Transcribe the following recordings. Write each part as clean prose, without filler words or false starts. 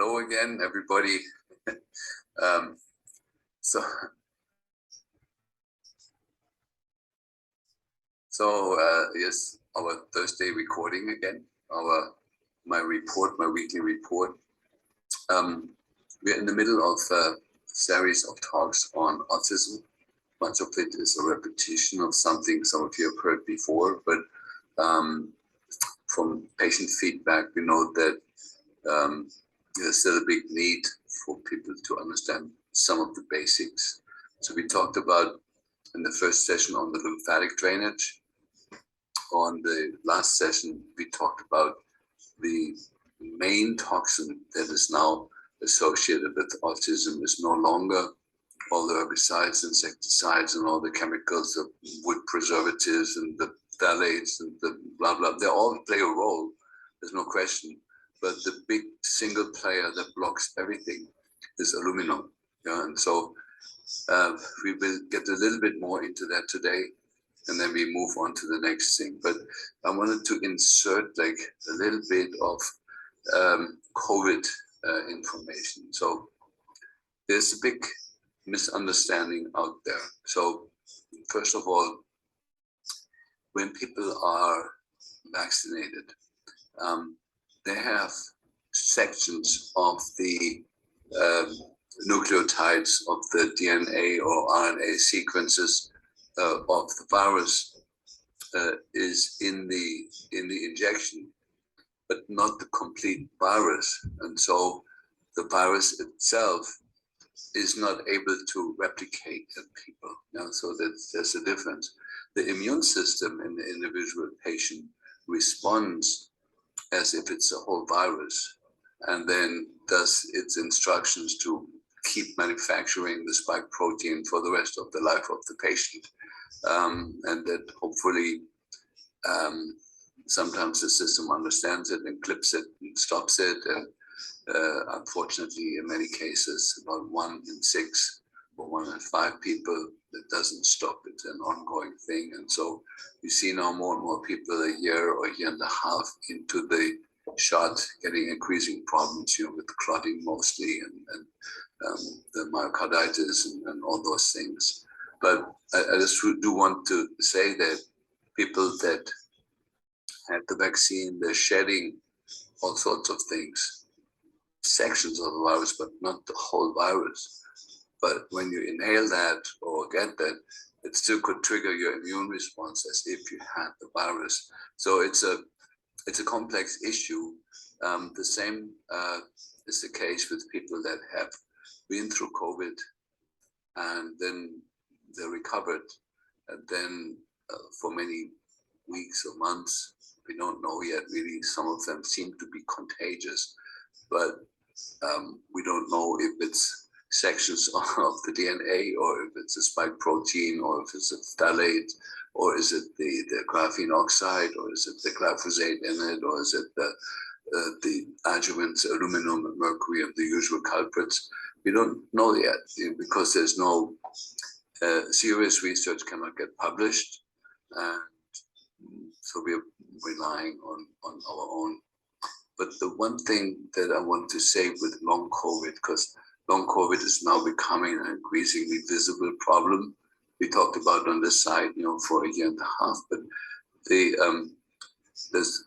Hello again, everybody. um, so, yes, our Thursday recording again. My weekly report. We're in the middle of a series of talks on autism. Much of it is a repetition of something some of you have heard before, but from patient feedback, we know that there's still a big need for people to understand some of the basics. So we talked about in the first session on the lymphatic drainage. On the last session, we talked about the main toxin that is now associated with autism is no longer all the herbicides, insecticides, and all the chemicals, the wood preservatives and the phthalates and the blah, blah. They all play a role, there's no question. But the big single player that blocks everything is aluminum. Yeah? And so we will get a little bit more into that today, and then we move on to the next thing. But I wanted to insert like a little bit of COVID information. So there's a big misunderstanding out there. So first of all, when people are vaccinated, they have sections of the nucleotides of the DNA or RNA sequences of the virus is in the injection, but not the complete virus. And so the virus itself is not able to replicate in people. So there's a difference. The immune system in the individual patient responds as if it's a whole virus, and then does its instructions to keep manufacturing the spike protein for the rest of the life of the patient. And that hopefully sometimes the system understands it and clips it and stops it. And unfortunately, in many cases, about 1 in 6 or 1 in 5 people, that doesn't stop. It's an ongoing thing. And so we see now more and more people a year or a year and a half into the shot getting increasing problems, with clotting mostly and the myocarditis and all those things. But I just do want to say that people that had the vaccine, they're shedding all sorts of things, sections of the virus, but not the whole virus. But when you inhale that or get that, it still could trigger your immune response as if you had the virus. So it's a complex issue. The same is the case with people that have been through COVID and then they recovered, and then for many weeks or months, we don't know yet really, some of them seem to be contagious, but we don't know if it's sections of the DNA or if it's a spike protein or if it's a phthalate or is it the graphene oxide or is it the glyphosate in it or is it the adjuvants, aluminum and mercury and the usual culprits. We don't know yet because there's no serious research cannot get published, and so we're relying on our own. But the one thing that I want to say with long COVID, because long COVID is now becoming an increasingly visible problem. We talked about on this side, for a year and a half, but there's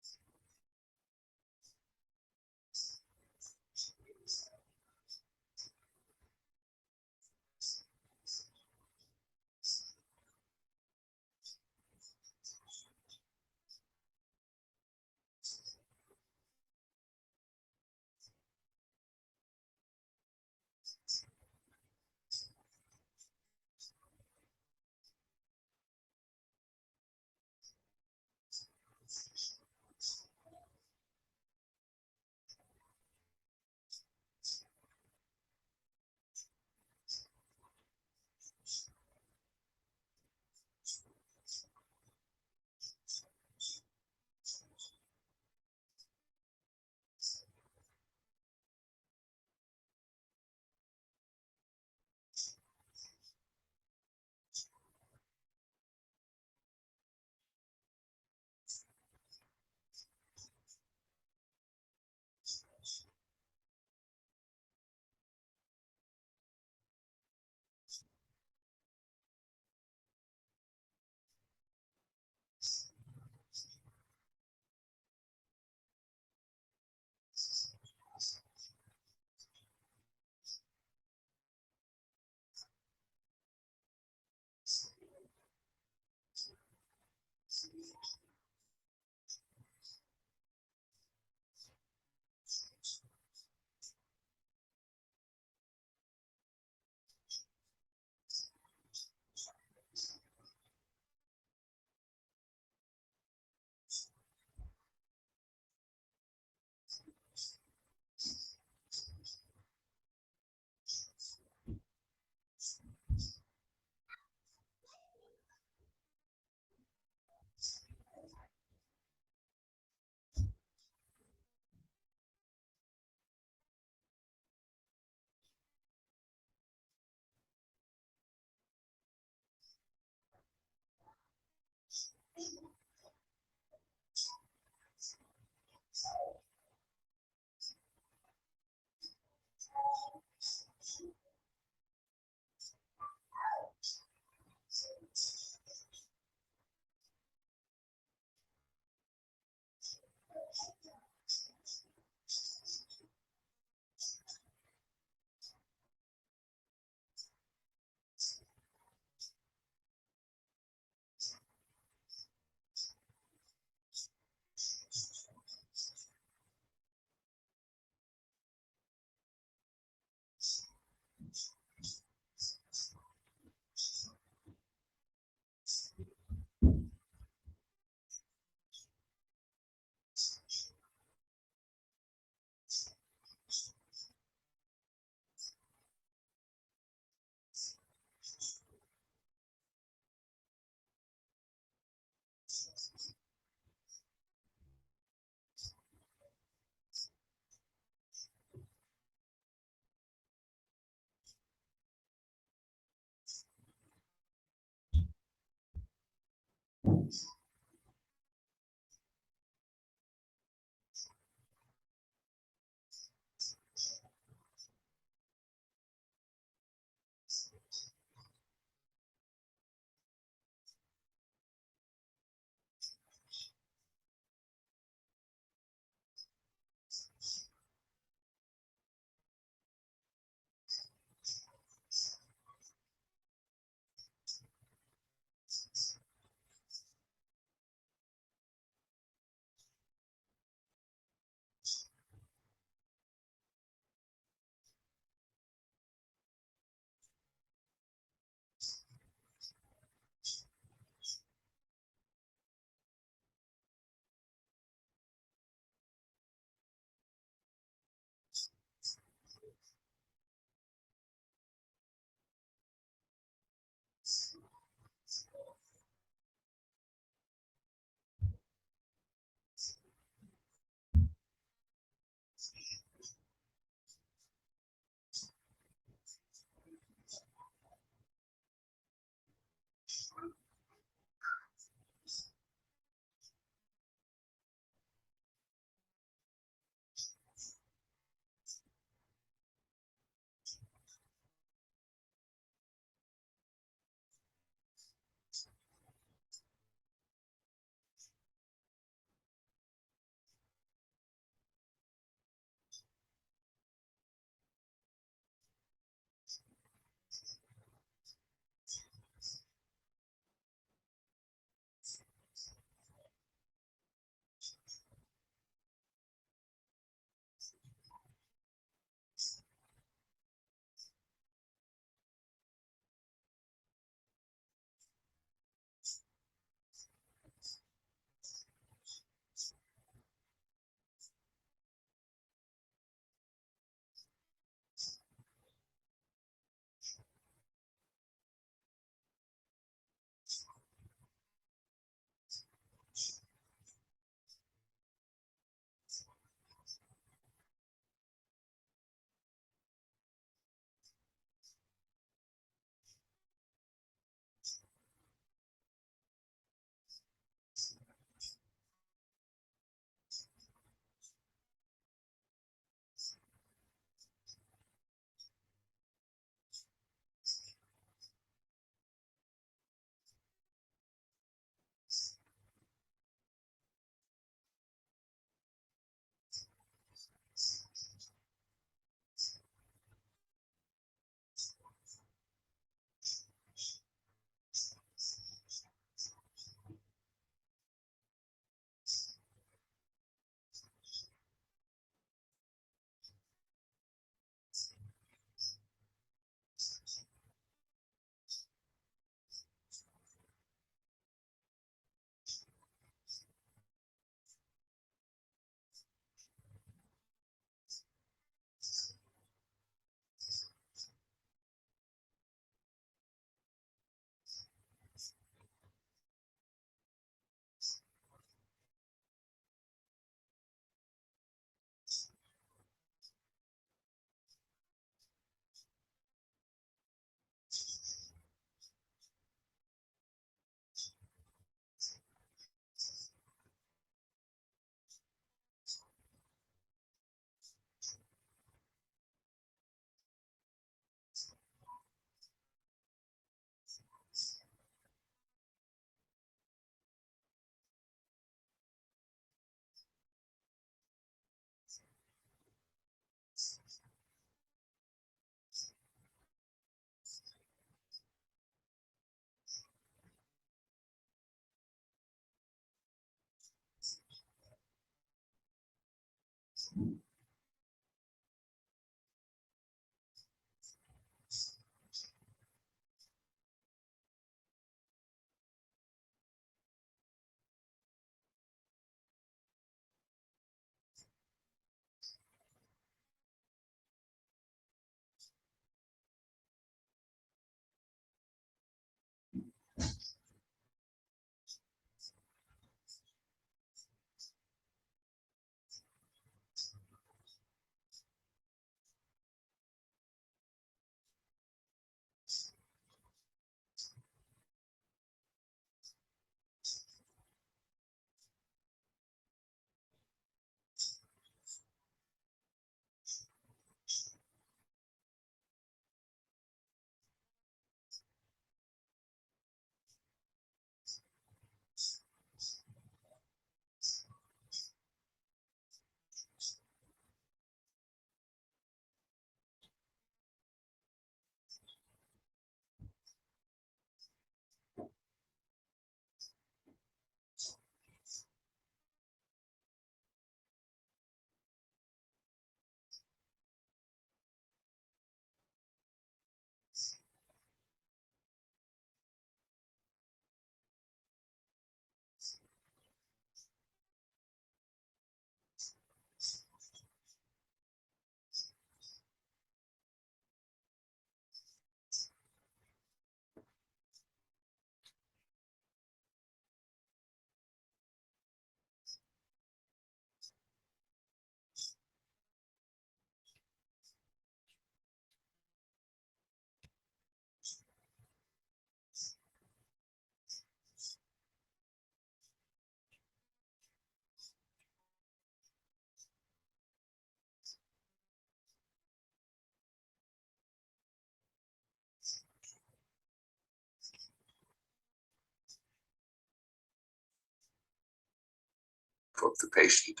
of the patient,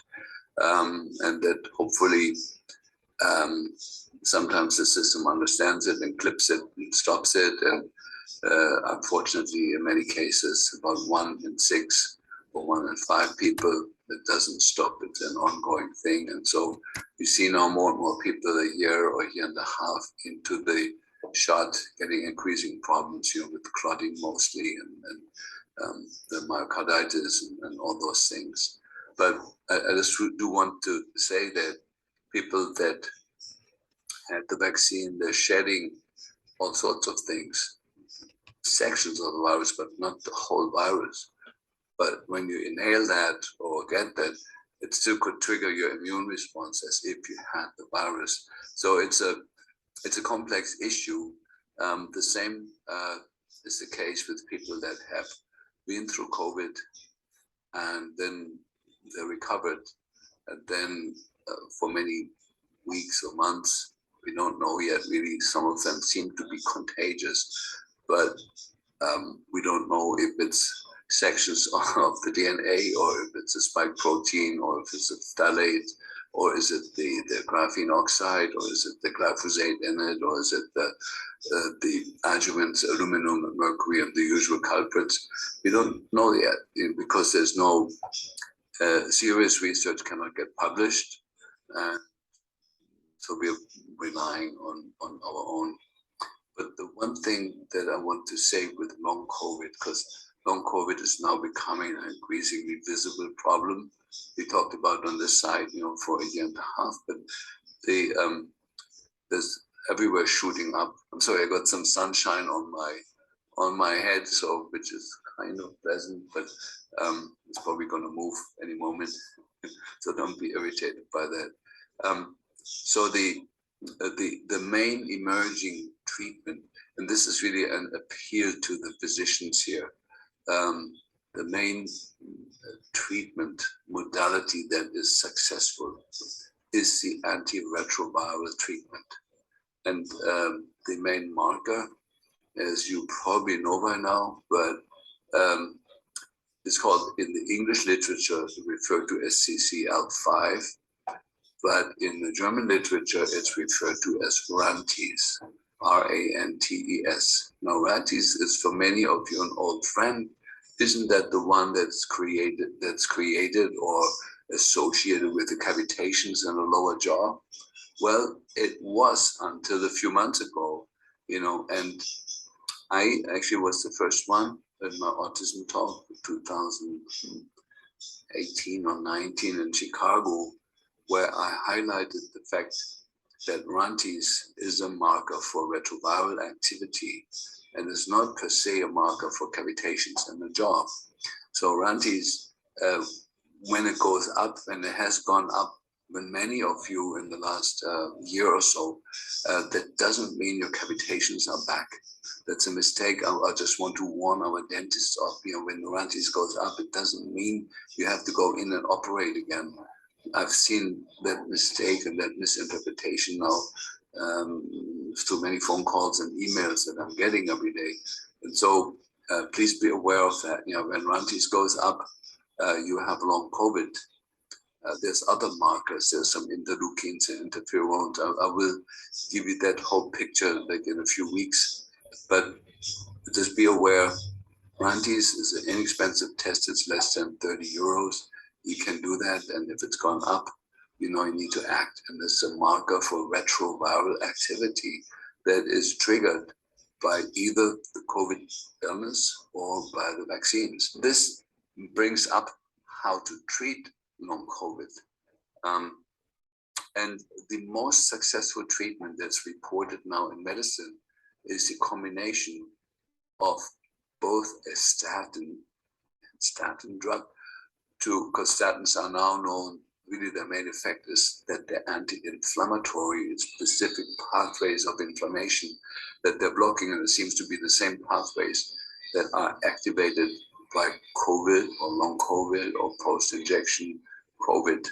and that hopefully sometimes the system understands it and clips it and stops it. And unfortunately, in many cases, about 1 in 6 or 1 in 5 people, it doesn't stop. It's an ongoing thing. And so you see now more and more people a year or a year and a half into the shot getting increasing problems, with clotting mostly and the myocarditis and all those things. But I just do want to say that people that had the vaccine, they're shedding all sorts of things, sections of the virus, but not the whole virus. But when you inhale that or get that, it still could trigger your immune response as if you had the virus. So it's a complex issue. The same is the case with people that have been through COVID and then they recovered, and then for many weeks or months, we don't know yet really, some of them seem to be contagious, but we don't know if it's sections of the DNA or if it's a spike protein or if it's a phthalate or is it the graphene oxide or is it the glyphosate in it or is it the adjuvants, aluminum and mercury and the usual culprits. We don't know yet because there's no serious research cannot get published. So we're relying on our own. But the one thing that I want to say with long COVID, because long COVID is now becoming an increasingly visible problem. We talked about on this side, for a year and a half, but there's everywhere shooting up. I'm sorry, I got some sunshine on my head, so which is kind of pleasant, but it's probably going to move any moment. So don't be irritated by that. So the main emerging treatment, and this is really an appeal to the physicians here, the main treatment modality that is successful is the antiretroviral treatment. And the main marker, as you probably know by now, but it's called, in the English literature, referred to as CCL5, but in the German literature, it's referred to as RANTES, RANTES. Now, RANTES is for many of you an old friend. Isn't that the one that's created or associated with the cavitations in the lower jaw? Well, it was until a few months ago, and I actually was the first one at my autism talk in 2018 or 19 in Chicago, where I highlighted the fact that RANTES is a marker for retroviral activity and is not per se a marker for cavitations in the jaw. So RANTES, when it goes up, and it has gone up when many of you in the last year or so, that doesn't mean your cavitations are back. That's a mistake. I just want to warn our dentists of, when the RANTES goes up, it doesn't mean you have to go in and operate again. I've seen that mistake and that misinterpretation now through many phone calls and emails that I'm getting every day. And so please be aware of that. When RANTES goes up, you have long COVID. There's other markers. There's some interleukins and interferons. I will give you that whole picture like in a few weeks. But just be aware, RANTES is an inexpensive test. It's less than 30 euros. You can do that, and if it's gone up, you need to act. And it's a marker for retroviral activity that is triggered by either the COVID illness or by the vaccines. This brings up how to treat long COVID. And the most successful treatment that's reported now in medicine is the combination of both a statin drug, because statins are now known, really their main effect is that they're anti-inflammatory, specific pathways of inflammation that they're blocking, and it seems to be the same pathways that are activated by COVID or long COVID or post-injection COVID.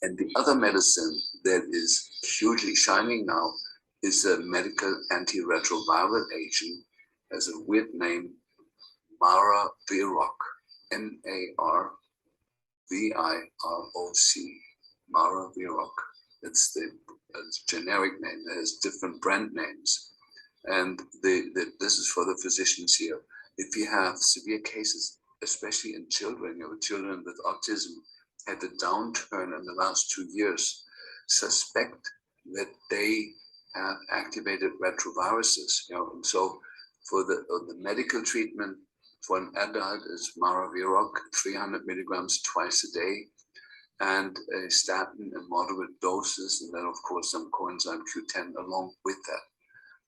And the other medicine that is hugely shining now is a medical antiretroviral agent, has a weird name, Maraviroc, Viroc, Maraviroc. It's the generic name. It has different brand names. And this is for the physicians here. If you have severe cases, especially in children, children with autism had a downturn in the last 2 years, suspect that they have activated retroviruses. And so for the medical treatment for an adult is Maraviroc, 300 milligrams twice a day, and a statin in moderate doses, and then of course some coenzyme Q10 along with that.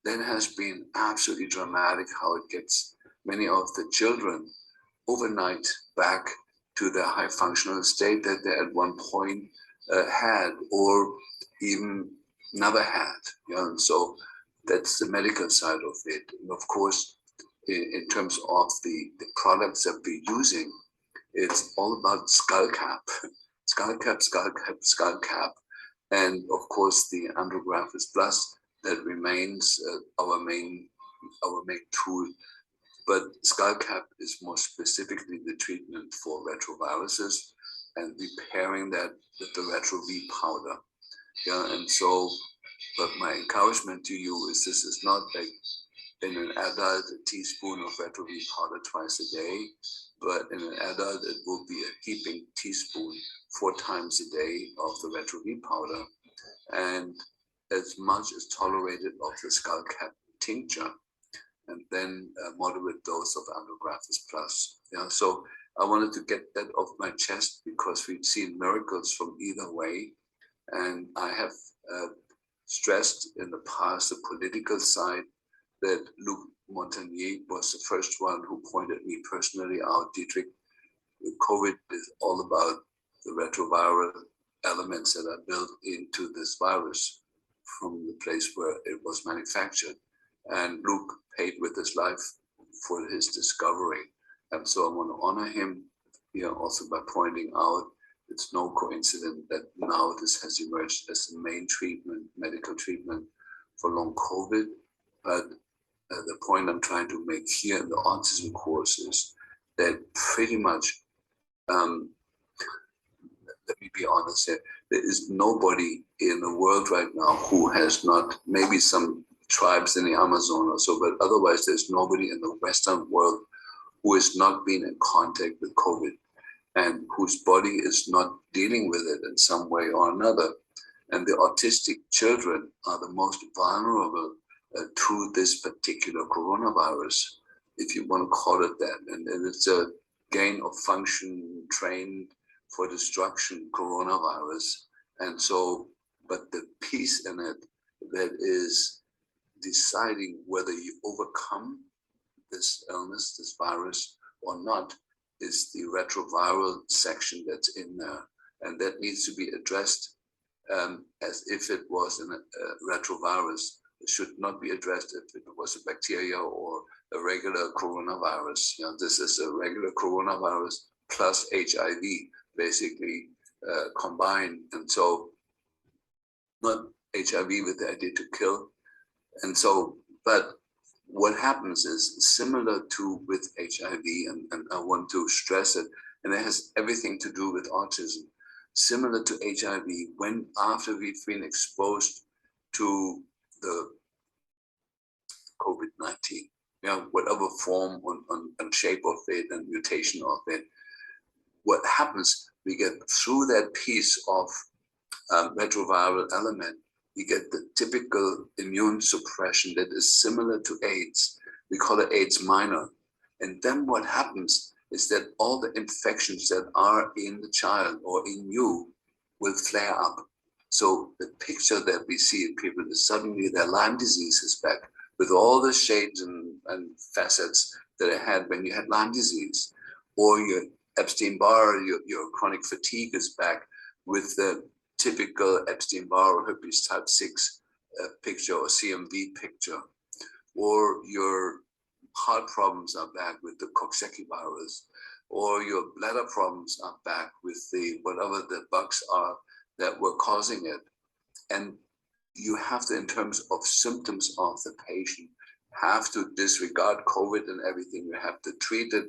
Then has been absolutely dramatic how it gets many of the children overnight back to the high functional state that they at one point had or even never had. And so that's the medical side of it. And of course, in terms of the products that we're using, it's all about skull cap, skull cap, skull cap, skull cap. And of course, the Andrographis Plus that remains our main tool. But skull cap is more specifically the treatment for retroviruses, and we're pairing that with the Retro V powder. And so, but my encouragement to you is this is not like in an adult a teaspoon of Retro V powder twice a day, but in an adult it will be a heaping teaspoon 4 times a day of the Retro V powder, and as much as tolerated of the skull cap tincture, and then a moderate dose of Andrographis Plus. So I wanted to get that off my chest because we've seen miracles from either way. And I have stressed in the past the political side that Luc Montagnier was the first one who pointed me personally out. Dietrich, COVID is all about the retroviral elements that are built into this virus from the place where it was manufactured. And Luc paid with his life for his discovery. And so I want to honor him, also by pointing out it's no coincidence that now this has emerged as the main treatment, medical treatment for long COVID. But the point I'm trying to make here in the autism course is that pretty much, let me be honest here, there is nobody in the world right now who has not, maybe some tribes in the Amazon or so, but otherwise there's nobody in the Western world who has not been in contact with COVID and whose body is not dealing with it in some way or another. And the autistic children are the most vulnerable to this particular coronavirus, if you want to call it that. And it's a gain of function, trained for destruction coronavirus. And so, but the piece in it that is deciding whether you overcome this illness, this virus or not, is the retroviral section that's in there. And that needs to be addressed as if it was a retrovirus. It should not be addressed if it was a bacteria or a regular coronavirus. This is a regular coronavirus plus HIV, basically combined. And so, not HIV with the idea to kill. And so, but what happens is similar to with HIV, and I want to stress it, and it has everything to do with autism. Similar to HIV, when after we've been exposed to the COVID-19, whatever form and shape of it and mutation of it, what happens, we get through that piece of retroviral element, you get the typical immune suppression that is similar to AIDS. We call it AIDS minor. And then what happens is that all the infections that are in the child or in you will flare up. So the picture that we see in people is suddenly their Lyme disease is back with all the shades and facets that it had when you had Lyme disease. Or your Epstein-Barr, your chronic fatigue is back with the typical Epstein-Barr or herpes type 6 picture or CMV picture, or your heart problems are back with the Coxsackie virus, or your bladder problems are back with the whatever the bugs are that were causing it. And you have to, in terms of symptoms of the patient, have to disregard COVID and everything. You have to treat it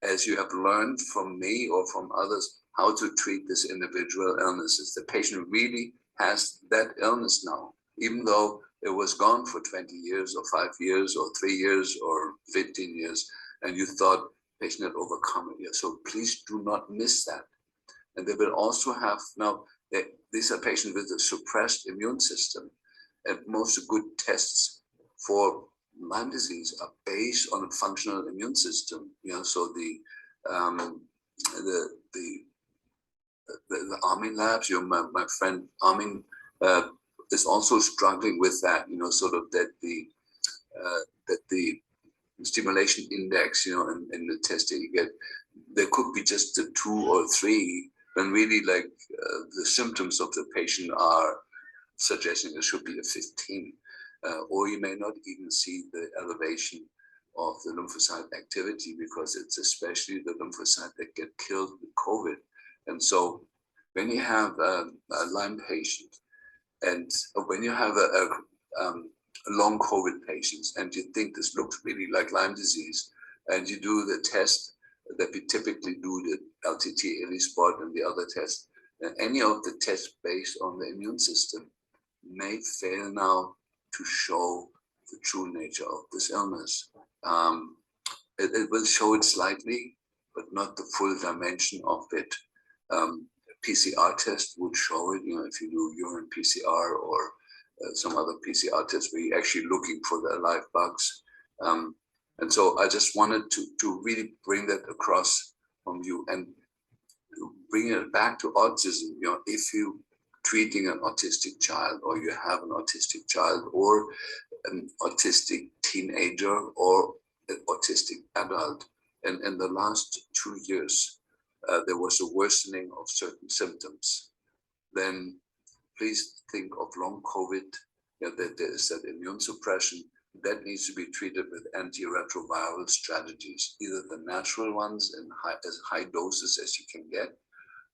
as you have learned from me or from others, how to treat this individual illnesses. The patient really has that illness now, even though it was gone for 20 years or 5 years or 3 years or 15 years, and you thought the patient had overcome it. So please do not miss that. And they will also have now, these are patients with a suppressed immune system, and most good tests for Lyme disease are based on a functional immune system. So the Armin labs, my friend Armin is also struggling with that. Sort of that the stimulation index, in the test that you get, there could be just a 2 or 3, when really like the symptoms of the patient are suggesting there should be a 15. Or you may not even see the elevation of the lymphocyte activity, because it's especially the lymphocyte that get killed with COVID. And so when you have a Lyme patient, and when you have a long COVID patients, and you think this looks really like Lyme disease, and you do the test that we typically do, the LTT, ELISpot, and the other tests, and any of the tests based on the immune system may fail now to show the true nature of this illness. It will show it slightly, but not the full dimension of it. PCR test would show it, if you do urine PCR or some other PCR test where you're actually looking for the live bugs. And so I just wanted to really bring that across from you and bring it back to autism. If you treating an autistic child, or you have an autistic child, or an autistic teenager, or an autistic adult, and in the last 2 years, there was a worsening of certain symptoms, then please think of long COVID, that there is that immune suppression that needs to be treated with antiretroviral strategies, either the natural ones in as high doses as you can get,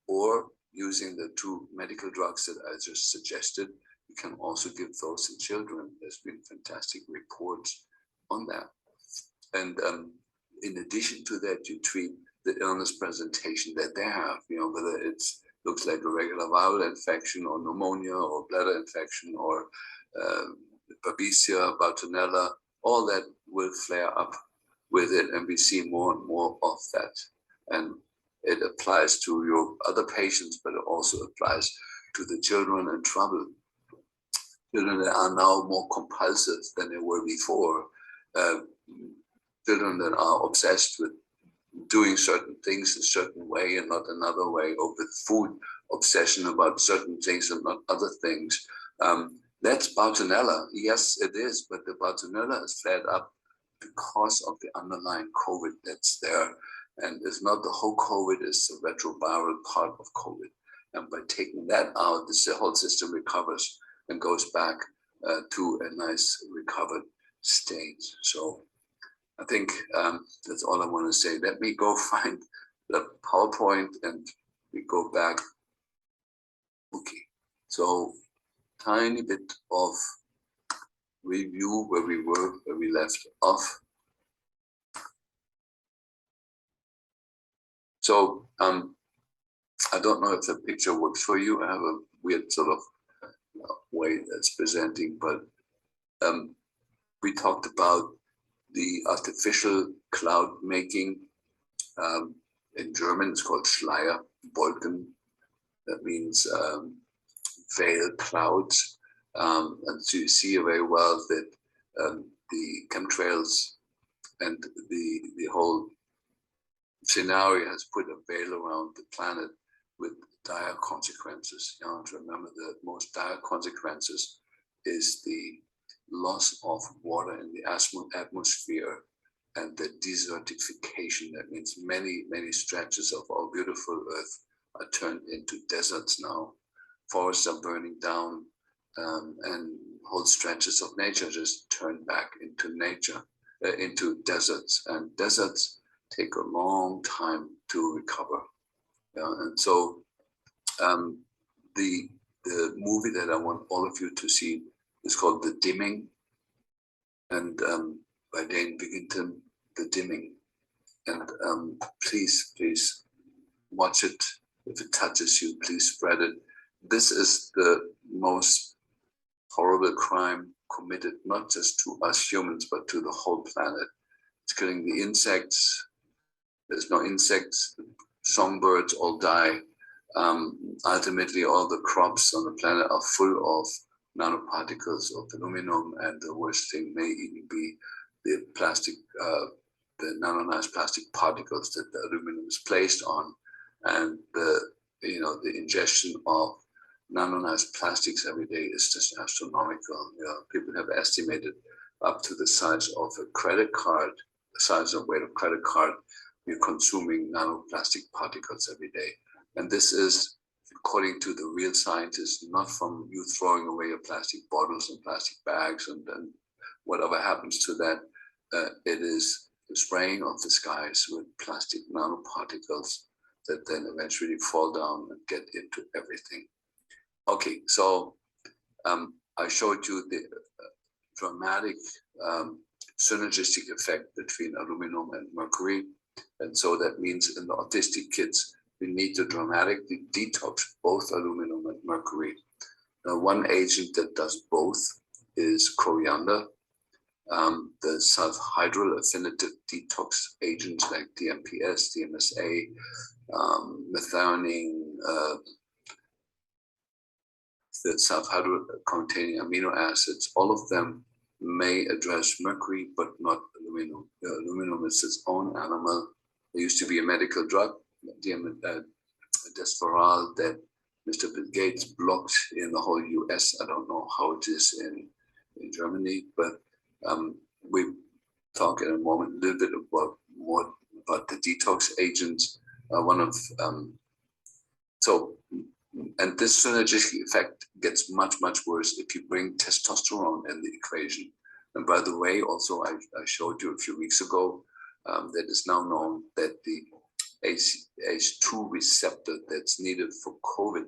or using the 2 medical drugs that I just suggested. You can also give those in children. There's been fantastic reports on that. And in addition to that, you treat the illness presentation that they have, whether it looks like a regular viral infection or pneumonia or bladder infection or Babesia, Bartonella, all that will flare up with it, and we see more and more of that. And it applies to your other patients, but it also applies to the children in trouble. Children that are now more compulsive than they were before. Children that are obsessed with doing certain things a certain way and not another way, or with food obsession about certain things and not other things. That's Bartonella. Yes, it is, but the Bartonella is flared up because of the underlying COVID that's there. And it's not the whole COVID, it's the retroviral part of COVID. And by taking that out, the whole system recovers and goes back to a nice recovered state. So I think that's all I want to say. Let me go find the PowerPoint and we go back. Okay, so tiny bit of review where we left off. So I don't know if the picture works for you. I have a weird sort of way that's presenting, but we talked about the artificial cloud making. In German, it's called Schleier, Wolken. That means veil clouds. And so you see very well that the chemtrails and the whole scenario has put a veil around the planet with dire consequences. You have to remember the most dire consequences is the loss of water in the atmosphere and the desertification. That means many, many stretches of our beautiful Earth are turned into deserts now. Forests are burning down, and whole stretches of nature just turn back into nature, into deserts. And deserts take a long time to recover. And so the movie that I want all of you to see is called The Dimming, and by Dane Bigginton, The Dimming. And please watch it. If it touches you, please spread it. This is the most horrible crime committed not just to us humans, but to the whole planet. It's killing the insects. There's no insects. Songbirds all die. Ultimately, all the crops on the planet are full of nanoparticles of aluminum, and the worst thing may even be the plastic, the nanonized plastic particles that the aluminum is placed on, and the ingestion of nanonized plastics every day is just astronomical. People have estimated up to the size of a credit card, the size of weight of credit card, you're consuming nanoplastic particles every day. And this is, according to the real scientists, not from you throwing away your plastic bottles and plastic bags and then whatever happens to that. It is the spraying of the skies with plastic nanoparticles that then eventually fall down and get into everything. Okay, so I showed you the dramatic synergistic effect between aluminum and mercury. And so that means in the autistic kids, we need to dramatically detox both aluminum and mercury. Now, one agent that does both is coriander. The self-hydral affinitive detox agents like DMPS, DMSA, methionine, the self-hydral containing amino acids, all of them may address mercury, but not aluminum. The aluminum is its own animal. There used to be a medical drug, Detoxifying, that Mr. Bill Gates blocked in the whole US. I don't know how it is in Germany, but we talk in a moment a little bit more about the detox agents. And this synergistic effect gets much, much worse if you bring testosterone in the equation. And by the way, also I showed you a few weeks ago that is now known that the ACE2 receptor that's needed for COVID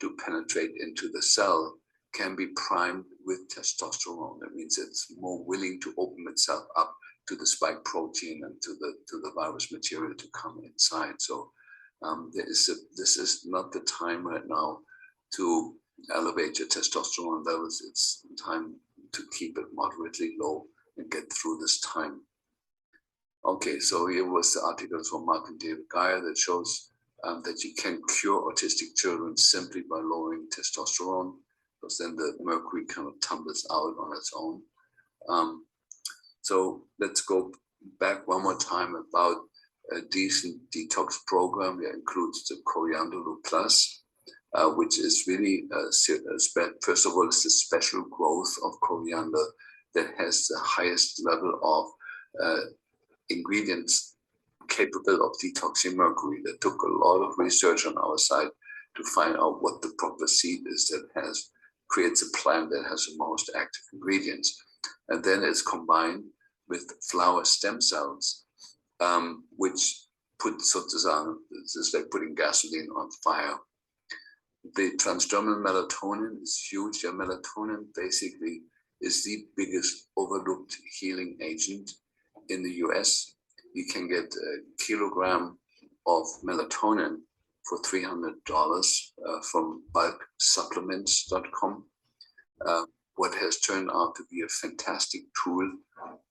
to penetrate into the cell can be primed with testosterone. That means it's more willing to open itself up to the spike protein and to the virus material to come inside. So this is not the time right now to elevate your testosterone levels. It's time to keep it moderately low and get through this time. Okay, so here was the article from Mark and David Geyer that shows that you can cure autistic children simply by lowering testosterone, because then the mercury kind of tumbles out on its own. So let's go back one more time about a decent detox program that includes the Coriander Plus, which is really, first of all, it's a special growth of coriander that has the highest level of ingredients capable of detoxing mercury. That took a lot of research on our side to find out what the proper seed is that creates a plant that has the most active ingredients. And then it's combined with flower stem cells, which put sozusagen, it's like putting gasoline on fire. The transdermal melatonin is huge. Yeah, melatonin basically is the biggest overlooked healing agent in the US. You can get a kilogram of melatonin for $300 from bulksupplements.com. What has turned out to be a fantastic tool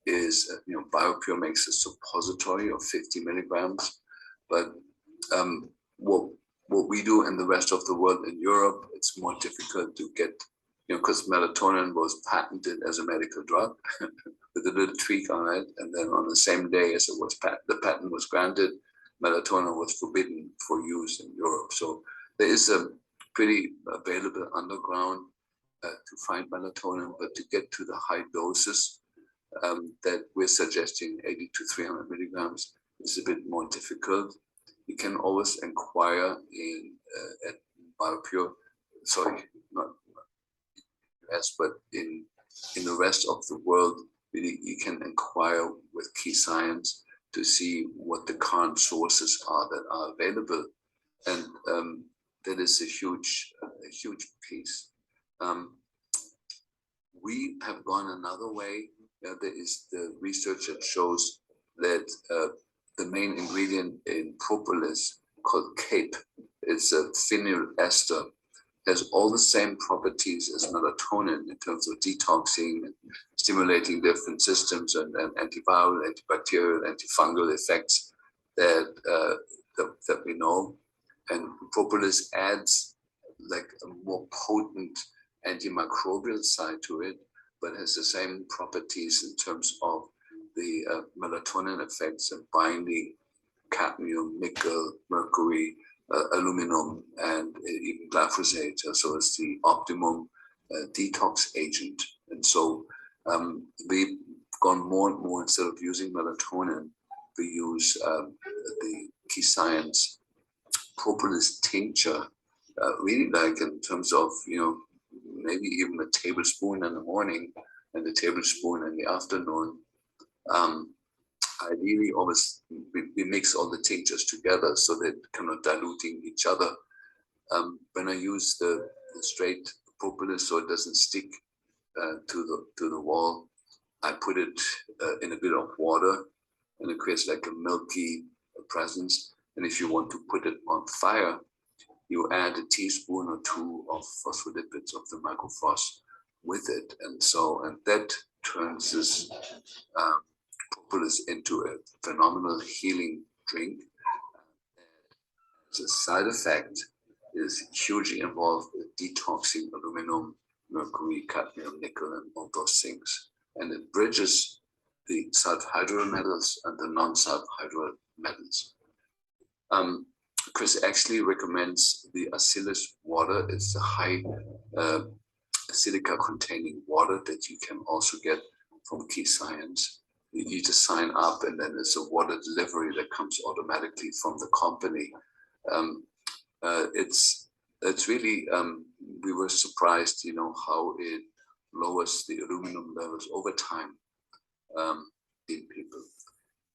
is, BioPure makes a suppository of 50 milligrams, but what we do in the rest of the world, in Europe, it's more difficult to get, because melatonin was patented as a medical drug with a little tweak on it, and then on the same day as the patent was granted, melatonin was forbidden for use in Europe. So there is a pretty available underground to find melatonin, but to get to the high doses that we're suggesting, 80 to 300 milligrams, is a bit more difficult. You can always inquire at BioPure, sorry, not US, but in the rest of the world, really, you can inquire with Key Science to see what the current sources are that are available, and that is a huge piece. We have gone another way. There is the research that shows that the main ingredient in propolis, called CAPE, It's a phenyl ester, has all the same properties as melatonin in terms of detoxing and stimulating different systems and antiviral, antibacterial, antifungal effects that we know. And propolis adds like a more potent antimicrobial side to it, but has the same properties in terms of the melatonin effects and binding cadmium, nickel, mercury, aluminum, and even glyphosate. So it's the optimum detox agent. And so we've gone more and more, instead of using melatonin, we use the Key Science propolis tincture, really like in terms of, maybe even a tablespoon in the morning and a tablespoon in the afternoon. Ideally, always we mix all the tinctures together so they're kind of diluting each other. When I use the straight propolis so it doesn't stick to the wall, I put it in a bit of water, and it creates like a milky presence. And if you want to put it on fire, you add a teaspoon or two of phospholipids of the microfrost with it, and that turns this propolis into a phenomenal healing drink. The side effect is hugely involved with detoxing aluminum, mercury, cadmium, nickel, and all those things. And it bridges the sulfhydryl metals and the non-sulfhydryl metals. Chris actually recommends the Acylus water. It's a high silica containing water that you can also get from Key Science. You need to sign up, and then there's a water delivery that comes automatically from the company. It's really, we were surprised, how it lowers the aluminum levels over time in people.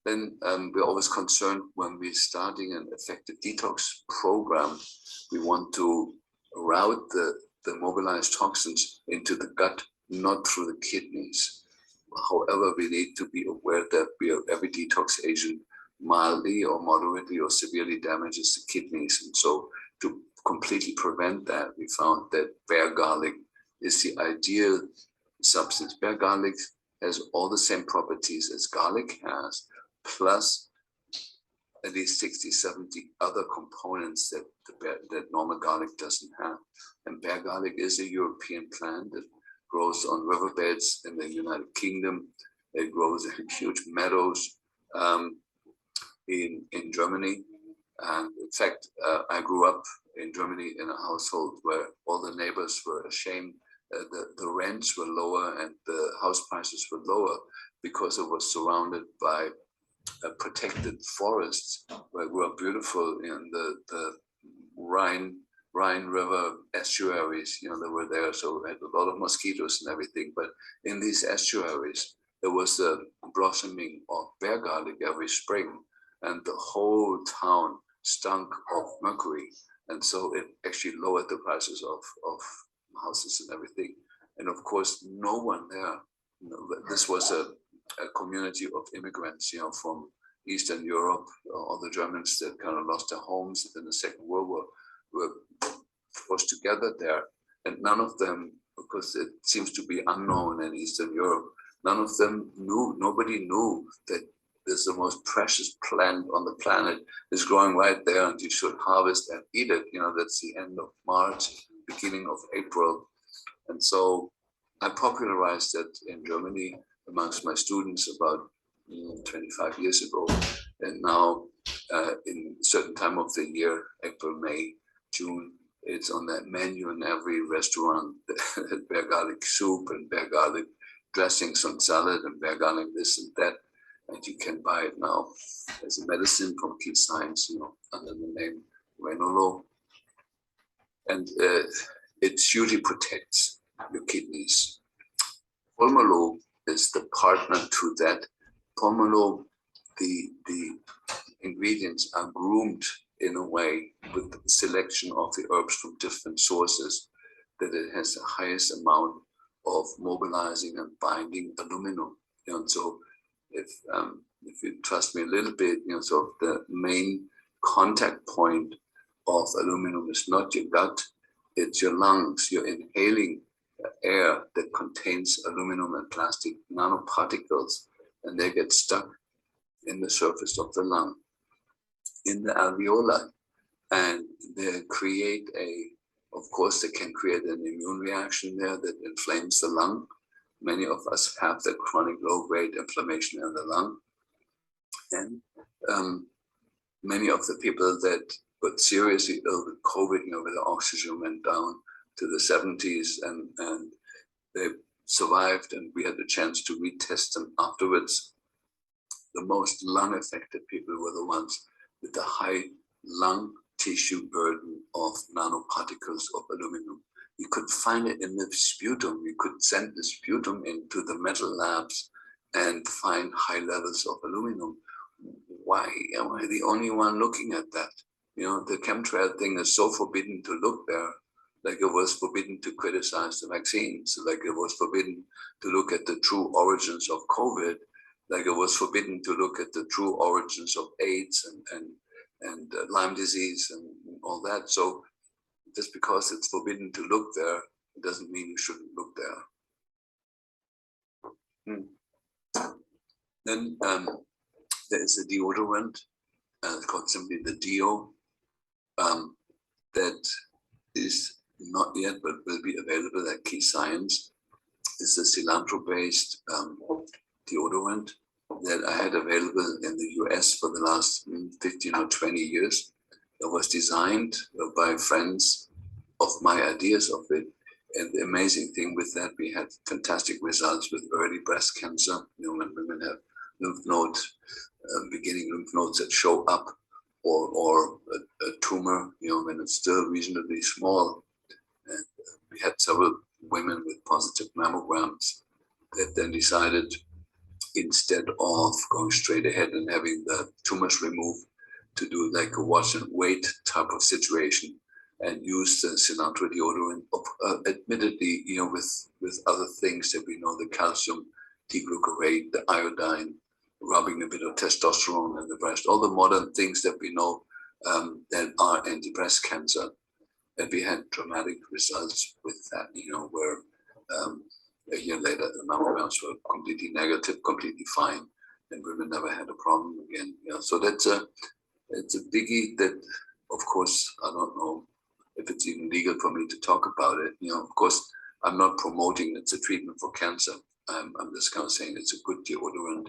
Then we're always concerned when we're starting an effective detox program, we want to route the mobilized toxins into the gut, not through the kidneys. However, we need to be aware that every detox agent mildly or moderately or severely damages the kidneys. And so to completely prevent that, we found that bear garlic is the ideal substance. Bear garlic has all the same properties as garlic has, plus at least 60, 70 other components that normal garlic doesn't have. And bear garlic is a European plant that grows on riverbeds in the United Kingdom. It grows in huge meadows in Germany. And in fact, I grew up in Germany in a household where all the neighbors were ashamed. The rents were lower and the house prices were lower because it was surrounded by protected forests where were beautiful in the Rhine River estuaries, they were there, so we had a lot of mosquitoes and everything. But in these estuaries, there was a blossoming of bear garlic every spring, and the whole town stunk of mercury. And so it actually lowered the prices of houses and everything. And of course, no one there, this was a community of immigrants, from Eastern Europe, all the Germans that kind of lost their homes in the Second World War were forced together there. And none of them, because it seems to be unknown in Eastern Europe, nobody knew that there's the most precious plant on the planet is growing right there, and you should harvest and eat it. That's the end of March, beginning of April. And so I popularized it in Germany amongst my students about 25 years ago. And now in a certain time of the year, April, May, June, it's on that menu in every restaurant, bear garlic soup and bear garlic dressings on salad and bear garlic this and that. And you can buy it now as a medicine from Key Science, under the name Retroviral. And it hugely protects your kidneys. Pomelo is the partner to that. Pomelo, the ingredients are groomed in a way with the selection of the herbs from different sources that it has the highest amount of mobilizing and binding aluminum. And so if you trust me a little bit, so the main contact point of aluminum is not your gut, it's your lungs. You're inhaling air that contains aluminum and plastic nanoparticles, and they get stuck in the surface of the lung, in the alveoli, and they create of course, they can create an immune reaction there that inflames the lung. Many of us have that chronic low-grade inflammation in the lung. And many of the people that got seriously ill with COVID, where the oxygen went down to the 70s, and they survived, and we had the chance to retest them afterwards. The most lung-affected people were the ones with the high lung tissue burden of nanoparticles of aluminum. You could find it in the sputum. You could send the sputum into the metal labs and find high levels of aluminum. Why am I the only one looking at that? The chemtrail thing is so forbidden to look there, like it was forbidden to criticize the vaccines, like it was forbidden to look at the true origins of COVID, like it was forbidden to look at the true origins of AIDS and Lyme disease and all that. So just because it's forbidden to look there, it doesn't mean you shouldn't look there. Then there is a deodorant, it's called simply the Deo, that is not yet, but will be available at Key Science. It's a cilantro-based deodorant that I had available in the US for the last 15 or 20 years. It was designed by friends of my ideas of it. And the amazing thing with that, we had fantastic results with early breast cancer. When women have lymph nodes, beginning lymph nodes that show up, or a tumor, when it's still reasonably small. And we had several women with positive mammograms that then decided, instead of going straight ahead and having the tumors removed, to do like a wash and wait type of situation and use the cilantro deodorant, admittedly, with other things that we know, the calcium deglucarate, the iodine, rubbing a bit of testosterone in the breast, all the modern things that we know that are anti-breast cancer. And we had dramatic results with that, where a year later, the mammograms were completely negative, completely fine, and women never had a problem again. So it's a biggie that, of course, I don't know if it's even legal for me to talk about it. Of course, I'm not promoting it's a treatment for cancer. I'm just kind of saying it's a good deodorant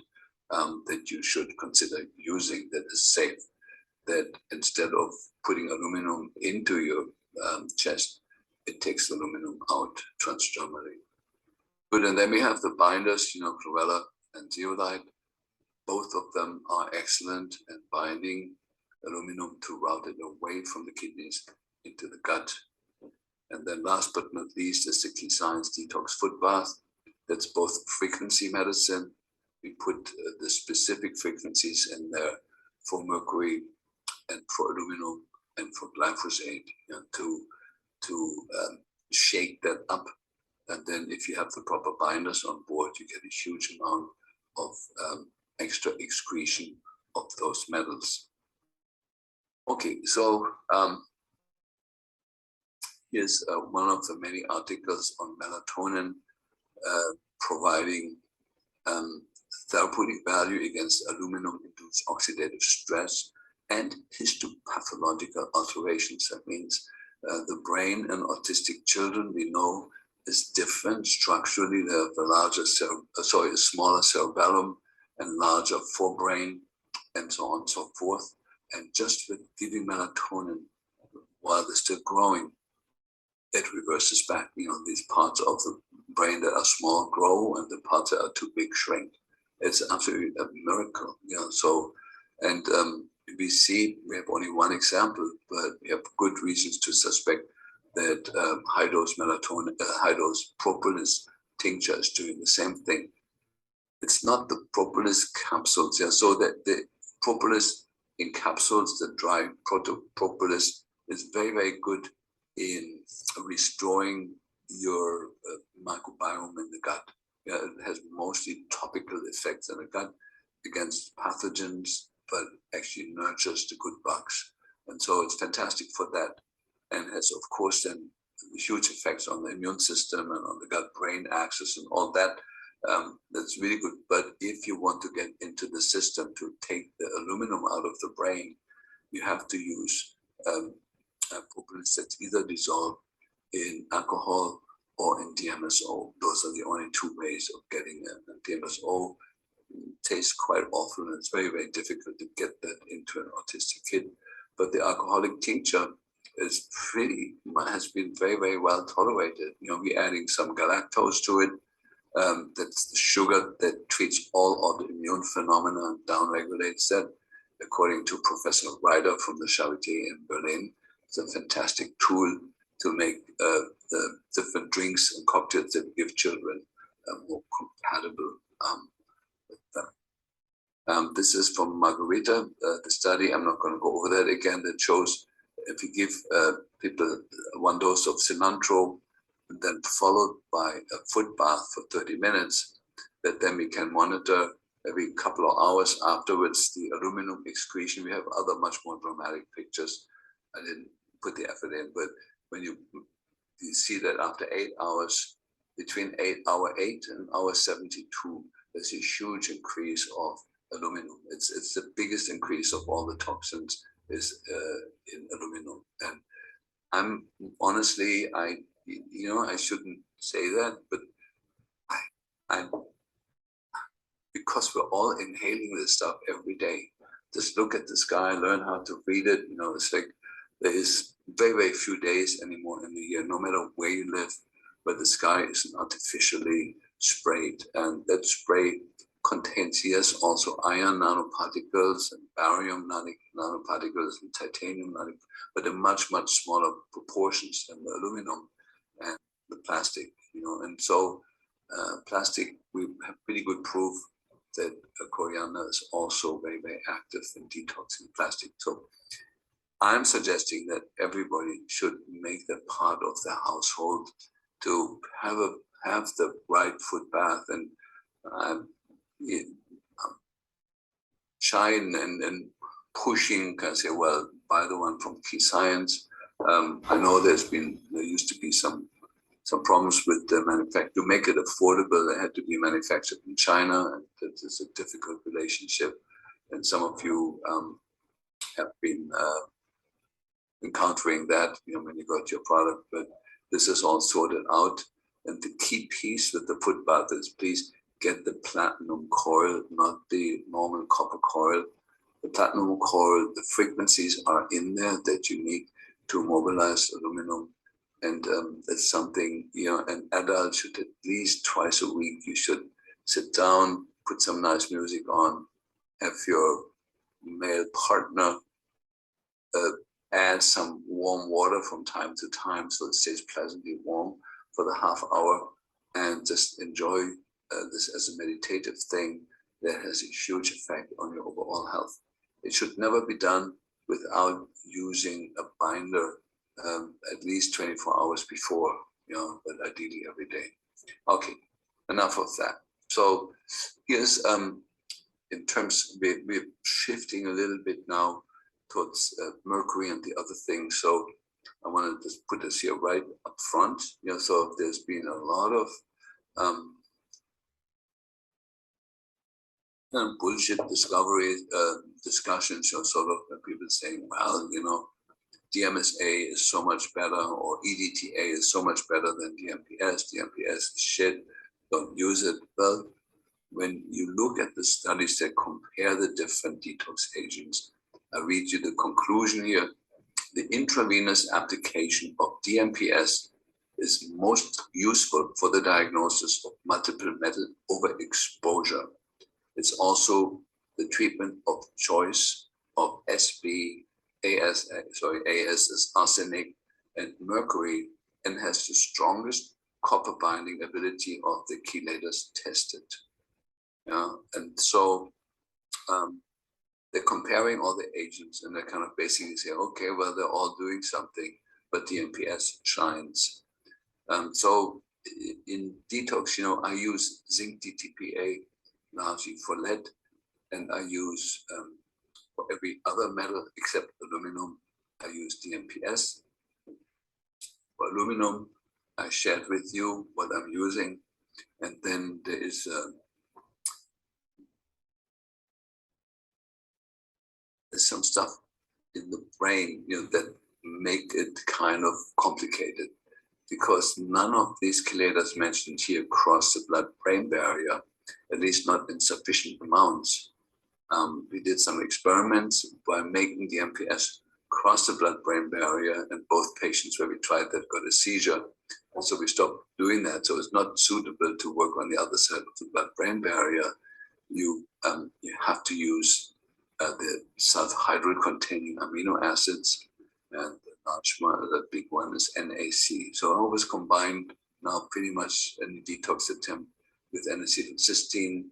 that you should consider using, that is safe, that instead of putting aluminum into your chest, it takes aluminum out transdermally. Good, and then we have the binders, chlorella and zeolite. Both of them are excellent at binding aluminum to route it away from the kidneys into the gut. And then last but not least is the Key Science Detox Foot Bath. That's both frequency medicine. We put the specific frequencies in there for mercury and for aluminum and for glyphosate, to shake that up. And then if you have the proper binders on board, you get a huge amount of extra excretion of those metals. Okay, so here's one of the many articles on melatonin providing therapeutic value against aluminum-induced oxidative stress and histopathological alterations. That means the brain in autistic children, we know, is different structurally. They have a smaller cerebellum and larger forebrain, and so on and so forth. And just with giving melatonin while they're still growing, it reverses back. These parts of the brain that are small grow, and the parts that are too big shrink. It's absolutely a miracle. So, and we have only one example, but we have good reasons to suspect that high-dose melatonin, high-dose propolis tincture is doing the same thing. It's not the propolis capsules. So that the propolis in capsules, the dry propolis, is very, very good in restoring your microbiome in the gut. It has mostly topical effects in the gut against pathogens, but actually nurtures the good bugs. And so it's fantastic for that, and has, of course, then huge effects on the immune system and on the gut-brain axis and all that. That's really good. But if you want to get into the system to take the aluminum out of the brain, you have to use propolis that's either dissolved in alcohol or in DMSO. Those are the only two ways of getting it. DMSO tastes quite awful, and it's very, very difficult to get that into an autistic kid. But the alcoholic tincture has been very, very well tolerated. We're adding some galactose to it. That's the sugar that treats all autoimmune phenomena and downregulates that, according to Professor Ryder from the Charité in Berlin. It's a fantastic tool to make the different drinks and cocktails that we give children more compatible with them. This is from Margarita, the study. I'm not going to go over that again. That shows if you give people 1 dose of cilantro, and then followed by a foot bath for 30 minutes, that then we can monitor every couple of hours afterwards the aluminum excretion. We have other much more dramatic pictures. I didn't put the effort in, but when you see that after 8 hours, between hour 8 and hour 72, there's a huge increase of aluminum. It's the biggest increase of all the toxins is in aluminum. And I'm honestly, I shouldn't say that, but I'm because we're all inhaling this stuff every day. Just look at the sky, learn how to read it. It's like there is very, very few days anymore in the year, no matter where you live, where the sky isn't artificially sprayed. And that spray contains, yes, also iron nanoparticles and barium nanoparticles and titanium nanoparticles, but in much, much smaller proportions than the aluminum and the plastic, And so plastic, we have pretty good proof that coriander is also very, very active in detoxing plastic. So I'm suggesting that everybody should make that part of the household to have the right foot bath. And shine and pushing, can say, well, buy the one from Key Science. I know there used to be some problems with the manufacture. To make it affordable, they had to be manufactured in China, and that is a difficult relationship. And some of you have been encountering that, when you got your product, but this is all sorted out. And the key piece with the foot bath is, please get the platinum coil, not the normal copper coil. The platinum coil, the frequencies are in there that you need to mobilize aluminum. And that's something, an adult should at least twice a week, you should sit down, put some nice music on, have your male partner add some warm water from time to time so it stays pleasantly warm for the half hour, and just enjoy this as a meditative thing that has a huge effect on your overall health. It should never be done without using a binder at least 24 hours before, but ideally every day. Okay, enough of that. So here's, in terms, we're shifting a little bit now towards Mercury and the other things. So I want to just put this here right up front. So there's been a lot of bullshit discussions, sort of people saying, well, DMSA is so much better, or EDTA is so much better than DMPS. DMPS is shit, don't use it. Well, when you look at the studies that compare the different detox agents, I read you the conclusion here. The intravenous application of DMPS is most useful for the diagnosis of multiple metal overexposure. It's also the treatment of choice of AS is arsenic and mercury, and has the strongest copper binding ability of the chelators tested. And so they're comparing all the agents, and they're kind of basically saying, okay, well, they're all doing something, but DMPS shines. So in detox, I use zinc DTPA largely for lead, and I use for every other metal except aluminum, I use DMPS. For aluminum, I shared with you what I'm using. And then there is there's some stuff in the brain, that make it kind of complicated, because none of these chelators mentioned here cross the blood-brain barrier, at least not in sufficient amounts. We did some experiments by making the MPS cross the blood-brain barrier, and both patients where we tried that got a seizure. And so we stopped doing that. So it's not suitable to work on the other side of the blood-brain barrier. You have to use the sulfhydryl containing amino acids, and the big one is NAC. So I always combine now pretty much any detox attempt with N-acetylcysteine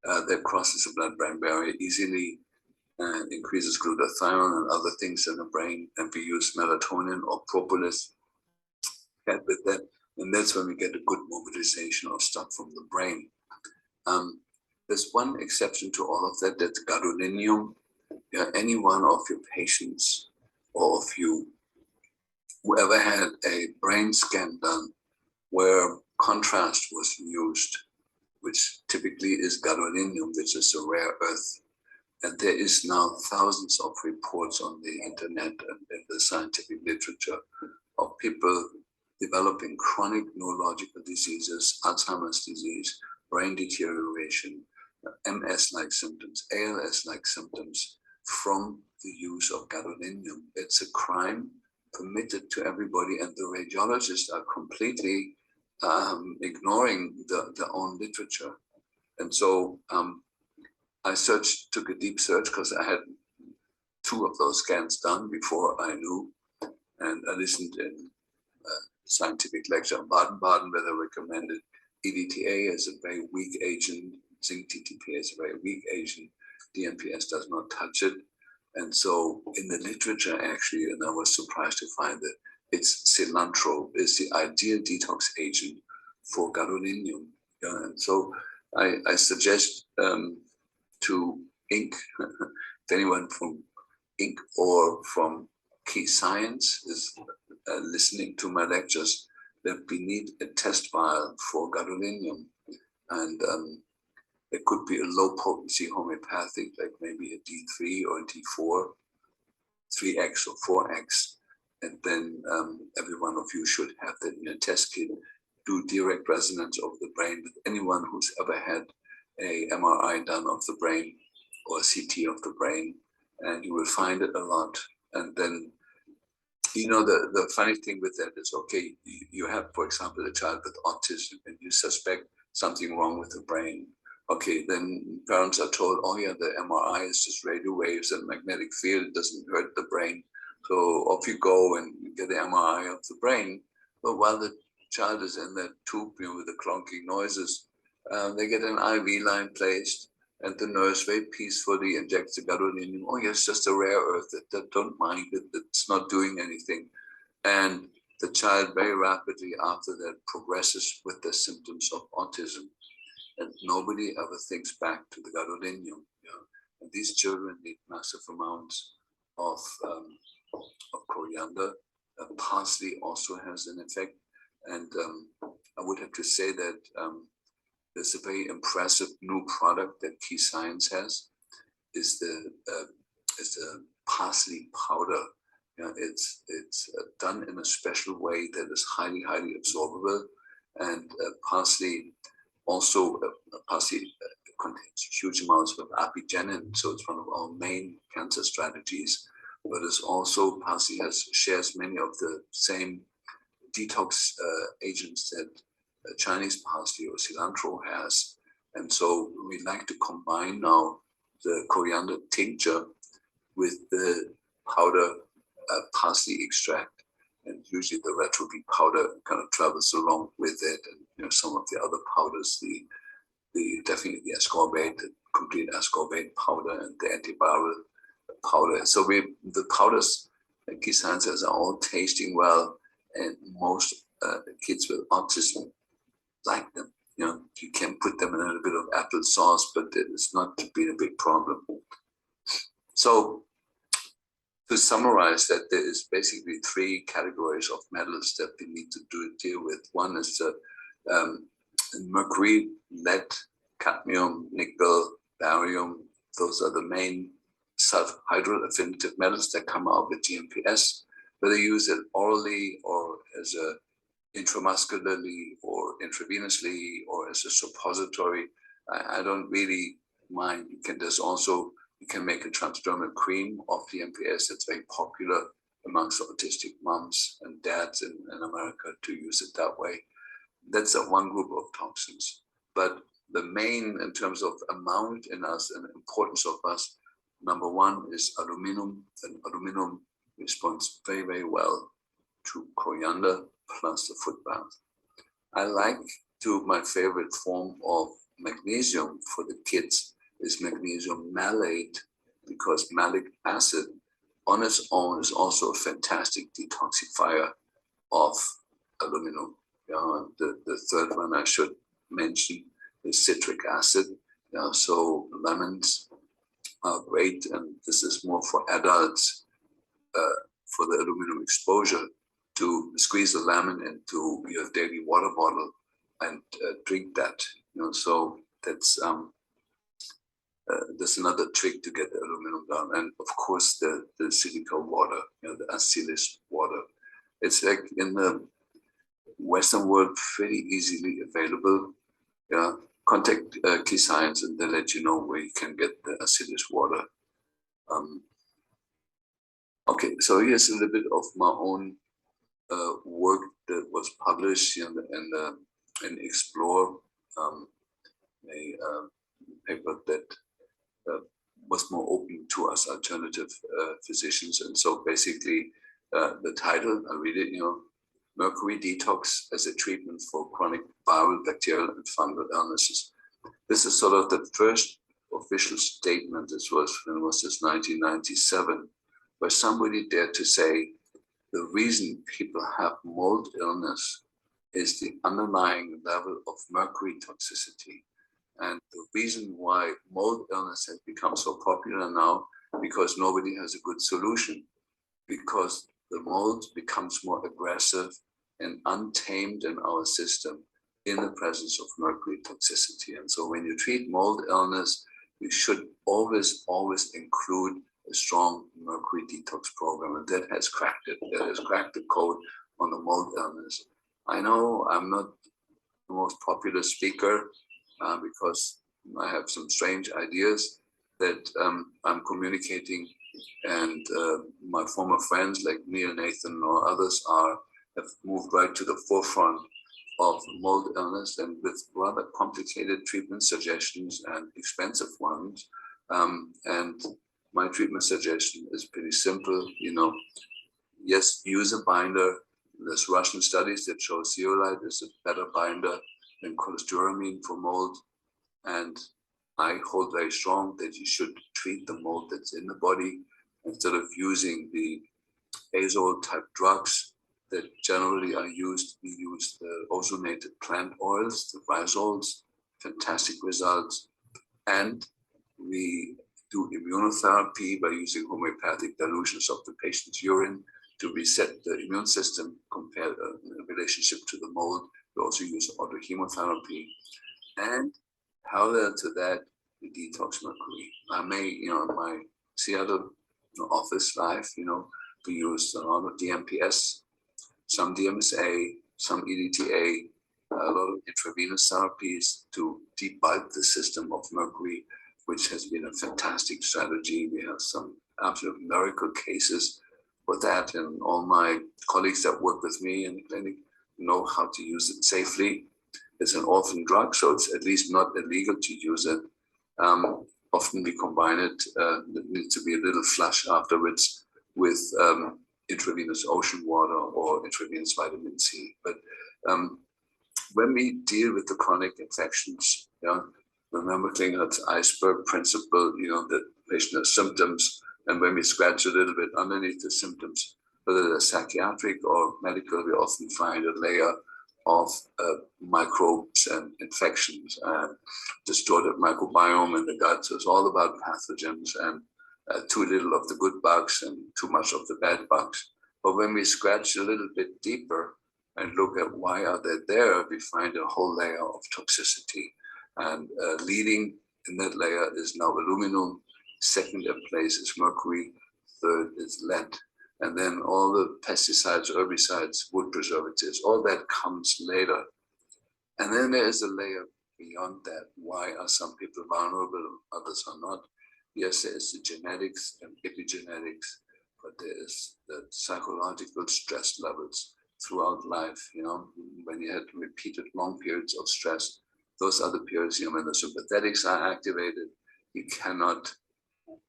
that crosses the blood-brain barrier easily and increases glutathione and other things in the brain. And we use melatonin or propolis with that. And that's when we get a good mobilization of stuff from the brain. There's one exception to all of that, that's gadolinium. Any one of your patients or of you, whoever had a brain scan done where contrast was used, which typically is gadolinium, which is a rare earth. And there is now thousands of reports on the internet and in the scientific literature of people developing chronic neurological diseases, Alzheimer's disease, brain deterioration, MS-like symptoms, ALS-like symptoms from the use of gadolinium. It's a crime permitted to everybody, and the radiologists are completely ignoring their own literature. And so I took a deep search, because I had 2 of those scans done before I knew, and I listened in a scientific lecture in Baden-Baden where they recommended EDTA as a very weak agent, zinc TTP is a very weak agent, DMPS does not touch it. And so in the literature, actually, and I was surprised to find that it's cilantro is the ideal detox agent for gadolinium. And so I suggest to Inc., if anyone from Inc. or from Key Science is listening to my lectures, that we need a test vial for gadolinium. And it could be a low potency homeopathic, like maybe a D3 or a D4, 3X or 4X. And then every one of you should have that in a test kit. Do direct resonance of the brain with anyone who's ever had a MRI done of the brain or a CT of the brain, and you will find it a lot. And then, the funny thing with that is, okay, you have, for example, a child with autism, and you suspect something wrong with the brain. Okay, then parents are told, oh yeah, the MRI is just radio waves and magnetic field, it doesn't hurt the brain. So off you go and you get the MRI of the brain. But while the child is in that tube, with the clunking noises, they get an IV line placed, and the nurse very peacefully injects the gadolinium. Oh yes, just a rare earth, that don't mind it, it's not doing anything. And the child very rapidly after that progresses with the symptoms of autism. And nobody ever thinks back to the gadolinium. And these children need massive amounts of coriander. Parsley also has an effect. And I would have to say that there's a very impressive new product that Key Science has, is the parsley powder. It's done in a special way that is highly, highly absorbable. And parsley also contains huge amounts of apigenin, so it's one of our main cancer strategies. But it's also, parsley shares many of the same detox agents that Chinese parsley or cilantro has. And so we like to combine now the coriander tincture with the powder parsley extract. And usually the Retroviral powder kind of travels along with it. And some of the other powders, definitely the ascorbate, the complete ascorbate powder, and the antiviral powder. So the powders at Key Sciences are all tasting well, and most kids with autism like them. You can put them in a little bit of applesauce, but it's not been a big problem. So to summarize that, there is basically three categories of metals that we need to deal with. One is the mercury, lead, cadmium, nickel, barium. Those are the main sulfhydryl affinitive metals that come out with GMPS, whether you use it orally or as a intramuscularly or intravenously or as a suppository. I don't really mind. You can make a transdermal cream of GMPS that's very popular amongst autistic moms and dads in America to use it that way. That's one group of toxins. But the main, in terms of amount in us and importance of us, number one is aluminum, and aluminum responds very, very well to coriander plus the foot bath. My favorite form of magnesium for the kids is magnesium malate, because malic acid on its own is also a fantastic detoxifier of aluminum. The third one I should mention is citric acid. So lemons are great, and this is more for adults for the aluminum exposure, to squeeze a lemon into your daily water bottle and drink that. So that's another trick to get the aluminum down. And of course, the silica water, the acidic water. It's like in the Western world, pretty easily available. Contact Key Science and they'll let you know where you can get the acidic water. Okay, so here's a little bit of my own work that was published in Explore, a paper that was more open to us alternative physicians. And so basically the title, I read it, Mercury Detox as a treatment for chronic viral, bacterial, and fungal illnesses. This is sort of the first official statement. This was 1997, where somebody dared to say the reason people have mold illness is the underlying level of mercury toxicity. And the reason why mold illness has become so popular now, because nobody has a good solution, because the mold becomes more aggressive and untamed in our system in the presence of mercury toxicity. And so when you treat mold illness, you should always include a strong mercury detox program. And that has cracked it. That has cracked the code on the mold illness. I know I'm not the most popular speaker because I have some strange ideas that I'm communicating, and my former friends like Neil, Nathan, or others have moved right to the forefront of mold illness, and with rather complicated treatment suggestions and expensive ones. And my treatment suggestion is pretty simple. Yes, use a binder. There's Russian studies that show zeolite is a better binder than cholestyramine for mold. And I hold very strong that you should treat the mold that's in the body instead of using the azole type drugs that generally are used. We use the ozonated plant oils, the rhizoles, fantastic results. And we do immunotherapy by using homeopathic dilutions of the patient's urine to reset the immune system compared in relationship to the mold. We also use autochemotherapy. And parallel to that, we detox mercury. I may, in my Seattle office life, we use a lot of DMPS, some DMSA, some EDTA, a lot of intravenous therapies to debulk the system of mercury, which has been a fantastic strategy. We have some absolute miracle cases for that, and all my colleagues that work with me in the clinic know how to use it safely. It's an orphan drug, so it's at least not illegal to use it. Often we combine it, it needs to be a little flush afterwards with intravenous ocean water or intravenous vitamin C. But when we deal with the chronic infections, remember Klinghardt's iceberg principle, the patient has symptoms, and when we scratch a little bit underneath the symptoms, whether they're psychiatric or medical, we often find a layer of microbes and infections and distorted microbiome in the gut. So it's all about pathogens. And too little of the good bugs and too much of the bad bugs. But when we scratch a little bit deeper and look at why are they there, we find a whole layer of toxicity. And leading in that layer is now aluminum, second in place is mercury, third is lead. And then all the pesticides, herbicides, wood preservatives, all that comes later. And then there is a layer beyond that. Why are some people vulnerable, others are not? Yes, there is the genetics and epigenetics, but there is the psychological stress levels throughout life. You know, when you had repeated long periods of stress, those are the periods, you know, when the sympathetics are activated, you cannot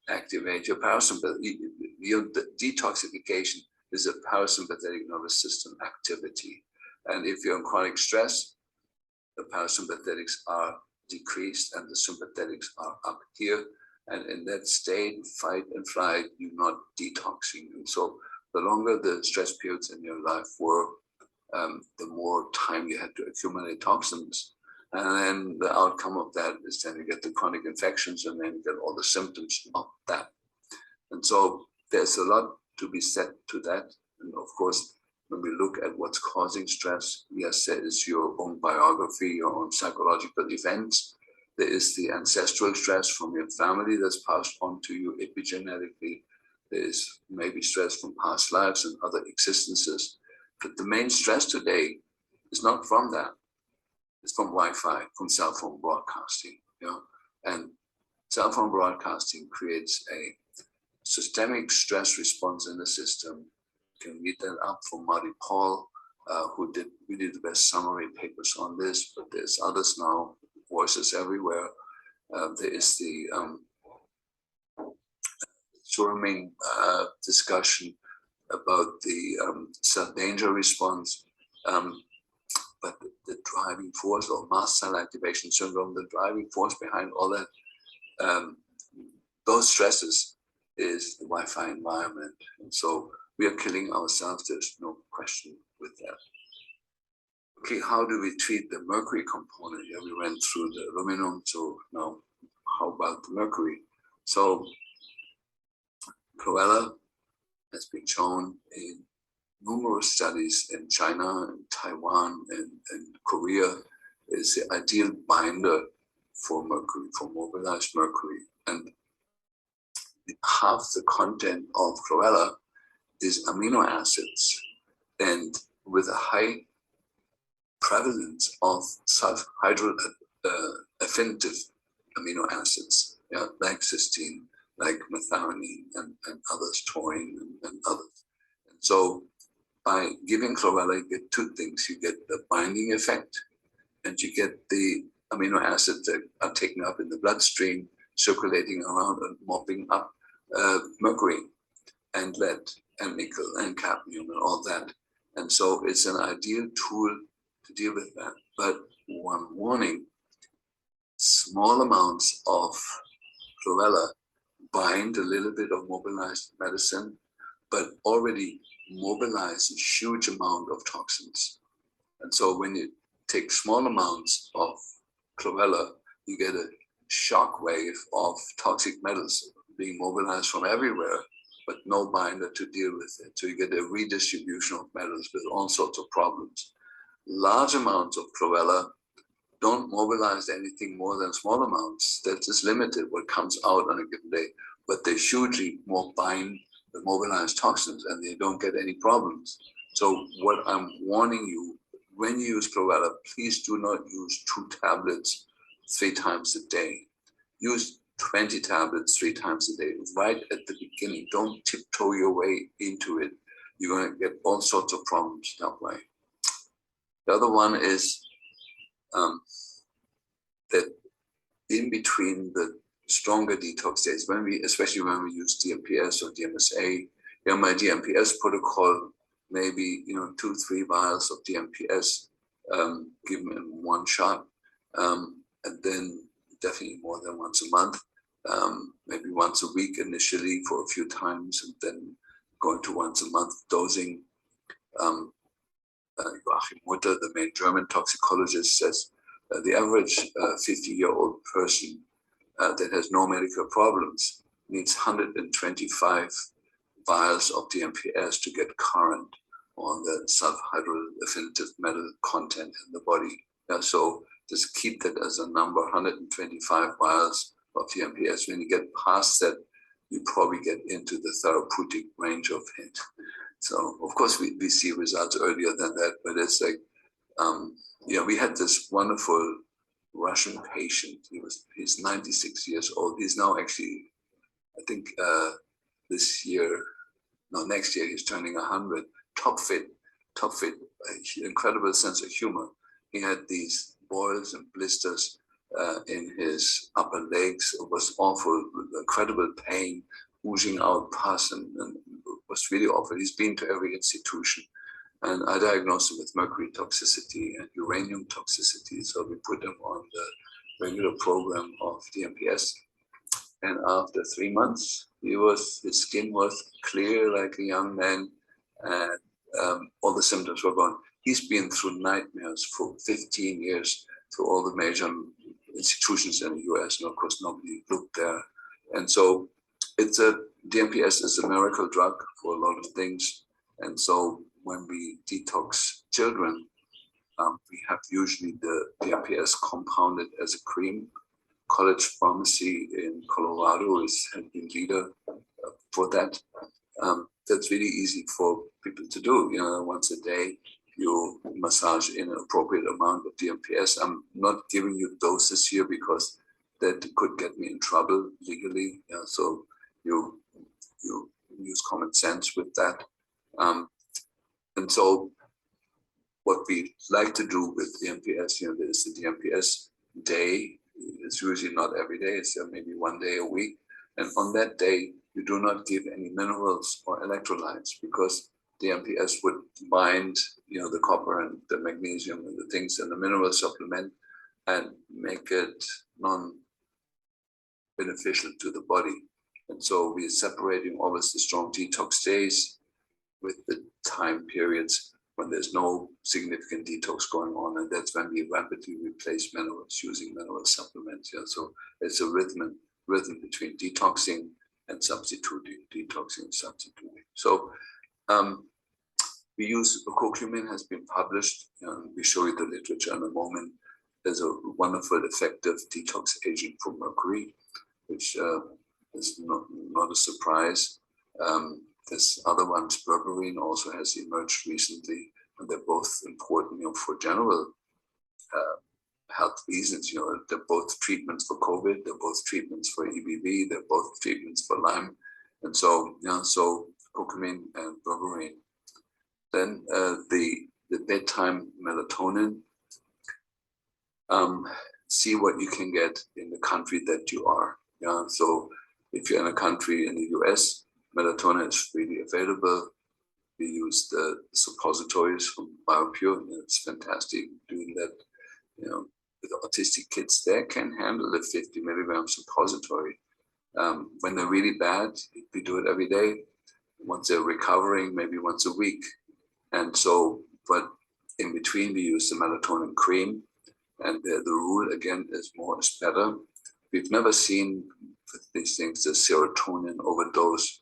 activate your parasympathetic. The detoxification is a parasympathetic nervous system activity. And if you're in chronic stress, the parasympathetics are decreased and the sympathetics are up here. And in that state, fight and flight, you're not detoxing. And so the longer the stress periods in your life were, the more time you had to accumulate toxins. And then the outcome of that is then you get the chronic infections and then you get all the symptoms of that. And so there's a lot to be said to that. And of course, when we look at what's causing stress, yes, there is your own biography, your own psychological events. There is the ancestral stress from your family that's passed on to you epigenetically. There is maybe stress from past lives and other existences. But the main stress today is not from that. It's from Wi-Fi, from cell phone broadcasting. You know? And cell phone broadcasting creates a systemic stress response in the system. You can read that up from Marty Paul, who did really the best summary papers on this, but there's others now, voices everywhere. There is the swarming discussion about the cell danger response, but the driving force or mast cell activation syndrome, the driving force behind all that, those stresses is the Wi-Fi environment. And so we are killing ourselves, there's no question with that. Okay, how do we treat the mercury component? Yeah, we went through the aluminum, so now how about the mercury? So chlorella has been shown in numerous studies in China, and Taiwan, and Korea is the ideal binder for mercury, for mobilized mercury. And half the content of chlorella is amino acids, and with a high prevalence of hydroaffinitive amino acids, yeah, like cysteine, like methionine, and others, taurine, and others. And so by giving chlorella, you get two things. You get the binding effect, and you get the amino acids that are taken up in the bloodstream, circulating around and mopping up mercury and lead and nickel and cadmium and all that. And so it's an ideal tool to deal with that. But one warning, small amounts of chlorella bind a little bit of mobilized medicine, but already mobilize a huge amount of toxins. And so when you take small amounts of chlorella, you get a shock wave of toxic metals being mobilized from everywhere, but no binder to deal with it. So you get a redistribution of metals with all sorts of problems. Large amounts of chlorella don't mobilize anything more than small amounts. That is limited what comes out on a given day, but they hugely more bind the mobilized toxins and they don't get any problems. So what I'm warning you, when you use chlorella, please do not use 2 tablets 3 times a day. Use 20 tablets 3 times a day, right at the beginning. Don't tiptoe your way into it. You're going to get all sorts of problems that way. The other one is that in between the stronger detox days, especially when we use DMPS or DMSA, my DMPS protocol, maybe 2-3 vials of DMPS given in one shot, and then definitely more than once a month, maybe once a week initially for a few times, and then going to once a month dosing. Joachim Mutter, the main German toxicologist, says the average 50-year-old person that has no medical problems needs 125 vials of DMPS to get current on the sulfhydroaffinitive metal content in the body. Yeah, so just keep that as a number, 125 vials of DMPS. When you get past that, you probably get into the therapeutic range of it. So of course we see results earlier than that, but it's like, we had this wonderful Russian patient. He's 96 years old. He's now actually, I think next year he's turning 100. Top fit, incredible sense of humor. He had these boils and blisters in his upper legs. It was awful, incredible pain, oozing out pus, and it was really awful. He's been to every institution. And I diagnosed him with mercury toxicity and uranium toxicity. So we put him on the regular program of DMPS. And after 3 months, his skin was clear like a young man, and all the symptoms were gone. He's been through nightmares for 15 years through all the major institutions in the US, and of course nobody looked there. And so DMPS is a miracle drug for a lot of things. And so when we detox children, we have usually the DMPS compounded as a cream. College Pharmacy in Colorado has been leader for that. That's really easy for people to do. Once a day, you massage in an appropriate amount of DMPS. I'm not giving you doses here because that could get me in trouble legally. So you use common sense with that. And so what we like to do with DMPS, there's the DMPS day. It's usually not every day, it's maybe 1 day a week. And on that day, you do not give any minerals or electrolytes, because DMPS would bind, the copper and the magnesium and the things in the mineral supplement and make it non-beneficial to the body. And so we're separating always the strong detox days with the time periods when there's no significant detox going on, and that's when we rapidly replace minerals using mineral supplements. So it's a rhythm between detoxing and substituting, detoxing and substituting. So we use curcumin, has been published. We show you the literature in a moment. There's a wonderful, effective detox agent for mercury, which is not a surprise. This other one, berberine, also has emerged recently, and they're both important, for general health reasons. They're both treatments for COVID, they're both treatments for EBV, they're both treatments for Lyme, and so so curcumin and berberine. Then the bedtime melatonin. See what you can get in the country that you are. So if you're in a country in the US, melatonin is freely available. We use the suppositories from BioPure. It's fantastic doing that. With autistic kids, they can handle the 50 milligram suppository. When they're really bad, we do it every day. Once they're recovering, maybe once a week. And so, but in between, we use the melatonin cream. And the rule, again, is more is better. We've never seen with these things the serotonin overdose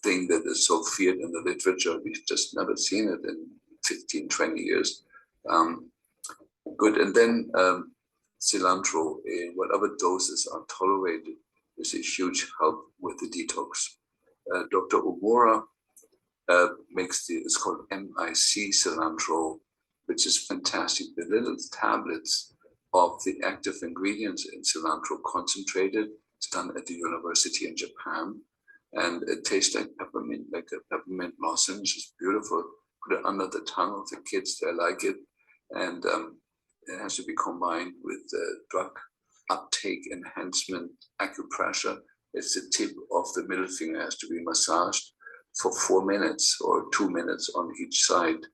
thing that is so feared in the literature. We've just never seen it in 15, 20 years. Good. And then cilantro, in whatever doses are tolerated, is a huge help with the detox. Dr. Umura makes it's called MIC cilantro, which is fantastic. The little tablets of the active ingredients in cilantro concentrated. It's done at the university in Japan. And it tastes like peppermint, like a peppermint lozenge. It's beautiful. Put it under the tongue of the kids, they like it. And it has to be combined with drug uptake enhancement acupressure. It's the tip of the middle finger has to be massaged for 4 minutes or 2 minutes on each side.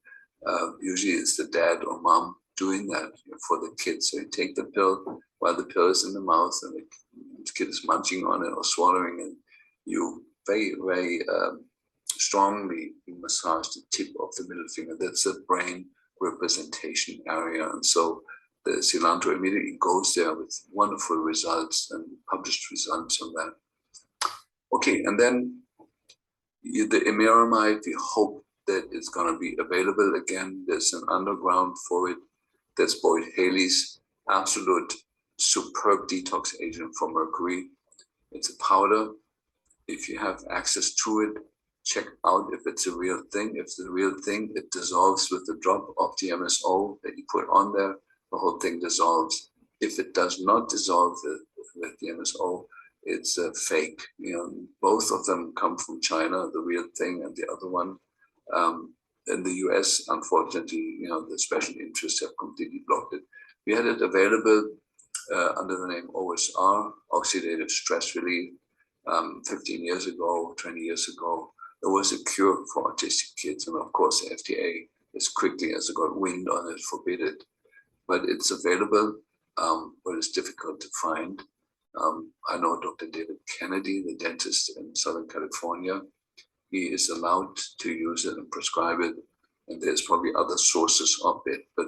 Usually it's the dad or mom doing that for the kids. So you take the pill while the pill is in the mouth and the kid is munching on it or swallowing it. You very, very strongly massage the tip of the middle finger. That's the brain representation area. And so the cilantro immediately goes there with wonderful results and published results on that. Okay, and then the imeramide, we hope that it's going to be available again. There's an underground for it. That's Boyd Haley's absolute superb detox agent for mercury. It's a powder. If you have access to it, check out if it's a real thing. If it's a real thing, it dissolves with a drop of the MSO that you put on there. The whole thing dissolves. If it does not dissolve with the MSO, it's a fake. Both of them come from China, the real thing and the other one. In the US, unfortunately, the special interests have completely blocked it. We had it available under the name OSR, oxidative stress relief. 15 years ago, 20 years ago, there was a cure for autistic kids. And of course, the FDA, as quickly as it got wind on it, forbid it. But it's available, but it's difficult to find. I know Dr. David Kennedy, the dentist in Southern California, he is allowed to use it and prescribe it. And there's probably other sources of it. But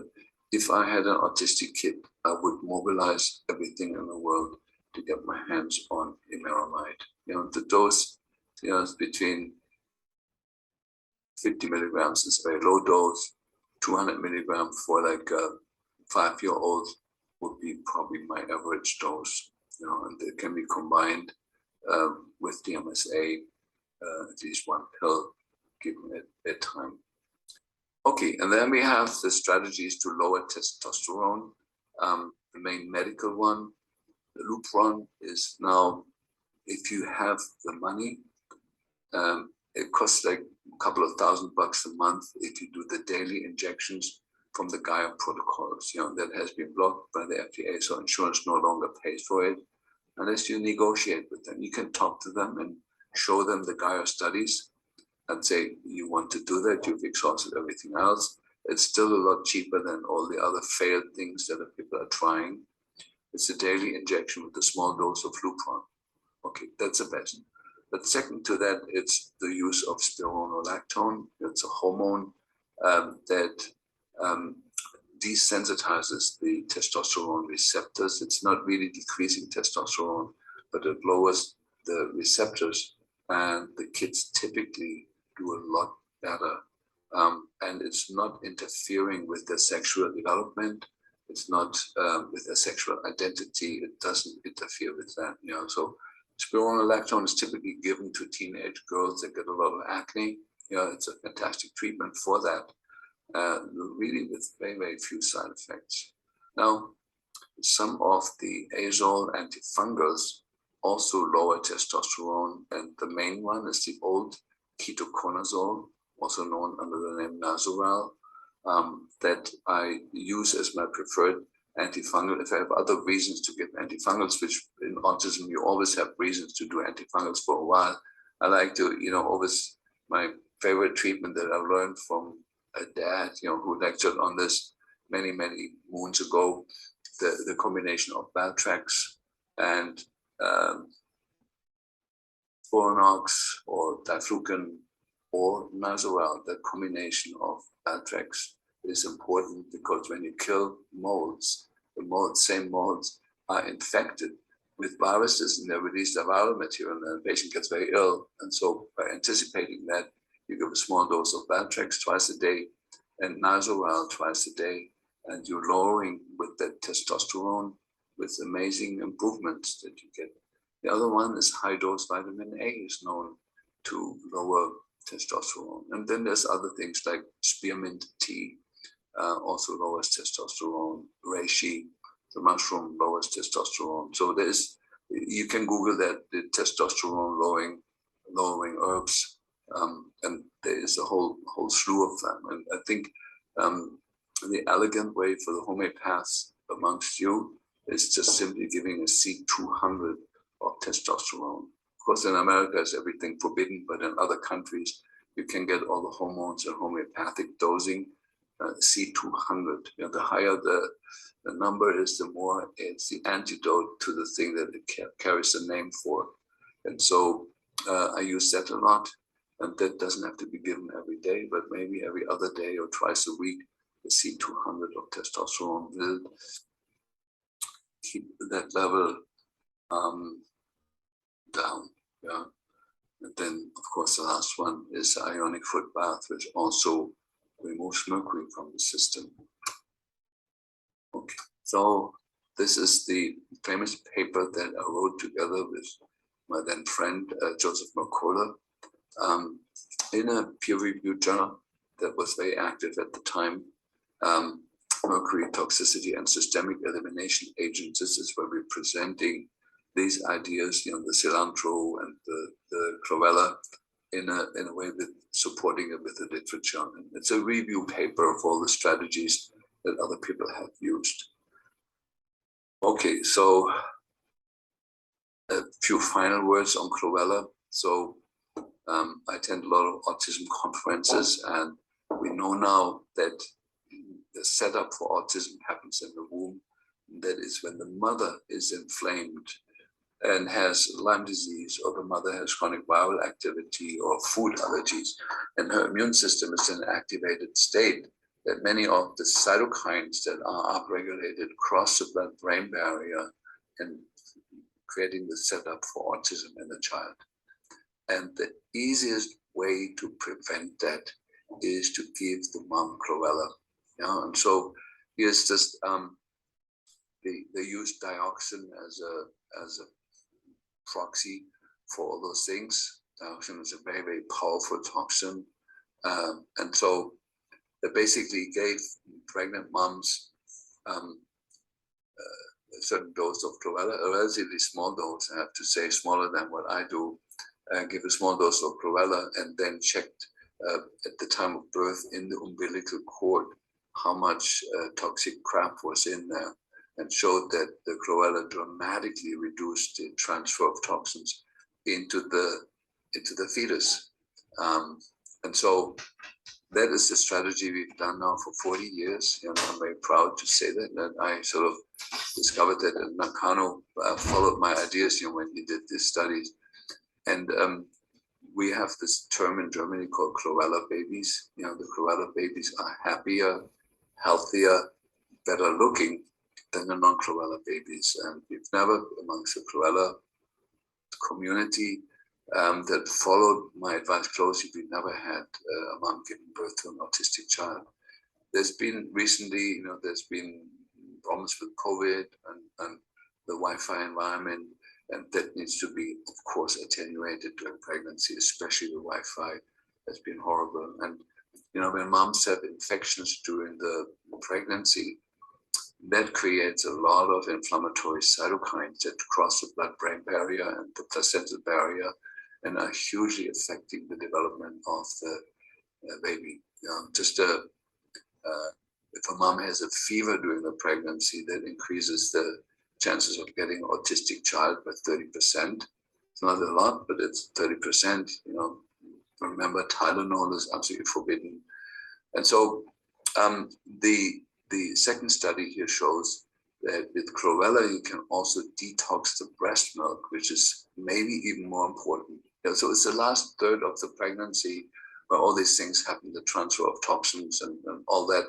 if I had an autistic kid, I would mobilize everything in the world to get my hands on imeramide. The dose, is between 50 milligrams is a very low dose. 200 milligrams for like a 5-year-old would be probably my average dose. And they can be combined with DMSA, at least one pill given at bedtime. Okay, and then we have the strategies to lower testosterone. The main medical one, the Lupron, is now, if you have the money, it costs like a couple of $1,000 a month if you do the daily injections from the Gaia protocols. That has been blocked by the FDA, so insurance no longer pays for it unless you negotiate with them. You can talk to them and show them the Gaia studies and say, you want to do that, you've exhausted everything else. It's still a lot cheaper than all the other failed things that people are trying. It's a daily injection with a small dose of Lupron. Okay, that's the best. But second to that, it's the use of spironolactone. It's a hormone that desensitizes the testosterone receptors. It's not really decreasing testosterone, but it lowers the receptors, and the kids typically do a lot better. And it's not interfering with their sexual development. It's not with their sexual identity. It doesn't interfere with that. So spironolactone is typically given to teenage girls that get a lot of acne. It's a fantastic treatment for that. Really with very, very few side effects. Now, some of the azole antifungals also lower testosterone, and the main one is the old ketoconazole, also known under the name Nazoral, that I use as my preferred antifungal. If I have other reasons to get antifungals, which in autism you always have reasons to do antifungals for a while, I like to, always, my favorite treatment that I learned from a dad, who lectured on this many, many moons ago, the combination of Valtrex and Boronox or Diflucan or Nazoral. That combination of Valtrex is important because when you kill molds, the same molds are infected with viruses and they release the viral material and the patient gets very ill. And so by anticipating that, you give a small dose of Valtrex twice a day and Nazoral twice a day, and you're lowering with that testosterone with amazing improvements that you get. The other one is high-dose vitamin A is known to lower testosterone. And then there's other things like spearmint tea, also lowers testosterone. Reishi, the mushroom, lowers testosterone. So you can Google that, the testosterone lowering herbs, and there is a whole slew of them. And I think the elegant way for the homeopaths amongst you is just simply giving a C200 of testosterone. Of course, in America is everything forbidden, but in other countries, you can get all the hormones and homeopathic dosing, C200. The higher the number is, the more it's the antidote to the thing that it carries the name for. And so I use that a lot. And that doesn't have to be given every day, but maybe every other day or twice a week, the C200 of testosterone will keep that level down. Yeah. And then, of course, the last one is ionic foot bath, which also removes mercury from the system. Okay, so this is the famous paper that I wrote together with my then friend, Joseph Mercola, in a peer-reviewed journal that was very active at the time. Mercury toxicity and systemic elimination agents. This is where we're presenting these ideas, the cilantro and the chlorella, in a way with supporting it with the literature. And it's a review paper of all the strategies that other people have used. Okay, so a few final words on chlorella. So I attend a lot of autism conferences, and we know now that the setup for autism happens in the womb. That is when the mother is inflamed and has Lyme disease, or the mother has chronic viral activity or food allergies, and her immune system is in an activated state, that many of the cytokines that are upregulated cross the blood-brain barrier and creating the setup for autism in the child. And the easiest way to prevent that is to give the mom chlorella. And so here's just they use dioxin as a proxy for all those things. Dioxin is a very, very powerful toxin, and so they basically gave pregnant moms a certain dose of chlorella, a relatively small dose, I have to say, smaller than what I do. Give a small dose of chlorella, and then checked at the time of birth in the umbilical cord how much toxic crap was in there, and showed that the chlorella dramatically reduced the transfer of toxins into the fetus. And so that is the strategy we've done now for 40 years. I'm very proud to say that I sort of discovered that, and Nakano followed my ideas when he did these studies. And we have this term in Germany called chlorella babies. The chlorella babies are happier, healthier, better looking than the non-chlorella babies. And we've never, amongst the chlorella community that followed my advice closely, we never had a mom giving birth to an autistic child. There's been recently, there's been problems with COVID and the Wi-Fi environment, and that needs to be, of course, attenuated during pregnancy, especially the Wi-Fi has been horrible. And, when moms have infections during the pregnancy, that creates a lot of inflammatory cytokines that cross the blood-brain barrier and the placental barrier and are hugely affecting the development of the baby. If a mom has a fever during the pregnancy, that increases the chances of getting an autistic child by 30%. It's not a lot, but it's 30%. Remember, Tylenol is absolutely forbidden. And so the second study here shows that with chlorella, you can also detox the breast milk, which is maybe even more important. So it's the last third of the pregnancy where all these things happen, the transfer of toxins and all that,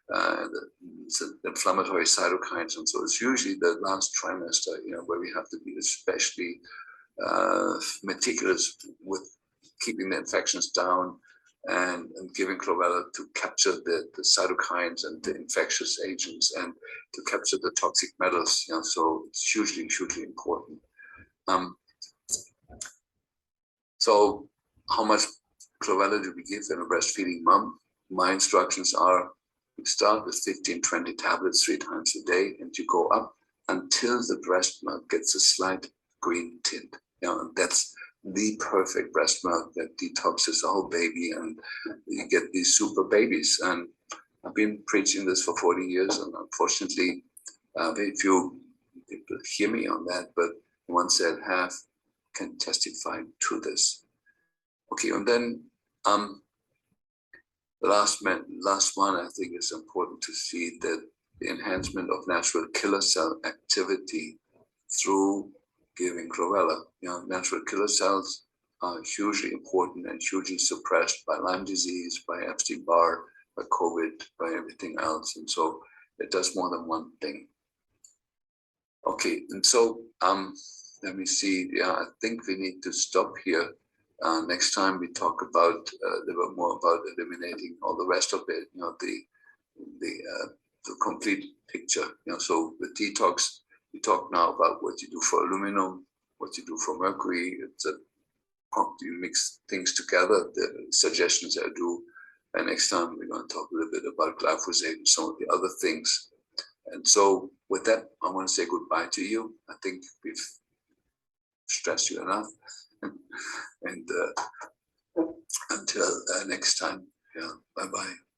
the inflammatory cytokines. And so it's usually the last trimester, where we have to be especially meticulous with keeping the infections down and giving chlorella to capture the cytokines and the infectious agents and to capture the toxic metals. So it's hugely, hugely important. So how much chlorella do we give in a breastfeeding mom? My instructions are, you start with 15, 20 tablets 3 times a day, and you go up until the breast milk gets a slight green tint. And that's the perfect breast milk that detoxes the whole baby, and you get these super babies. And I've been preaching this for 40 years, and unfortunately, very few people hear me on that, but the ones that have can testify to this. Okay, and then the last one, I think is important to see that the enhancement of natural killer cell activity through giving chlorella. Natural killer cells are hugely important and hugely suppressed by Lyme disease, by Epstein-Barr, by COVID, by everything else. And so it does more than one thing. Okay, and so let me see. I think we need to stop here. Next time we talk about a little more about eliminating all the rest of it, the complete picture. So the detox, we talk now about what you do for aluminum, what you do for mercury. It's you mix things together, the suggestions I do. And next time we're going to talk a little bit about glyphosate and some of the other things. And so with that, I want to say goodbye to you. I think we've stressed you enough. And until next time, yeah, bye-bye.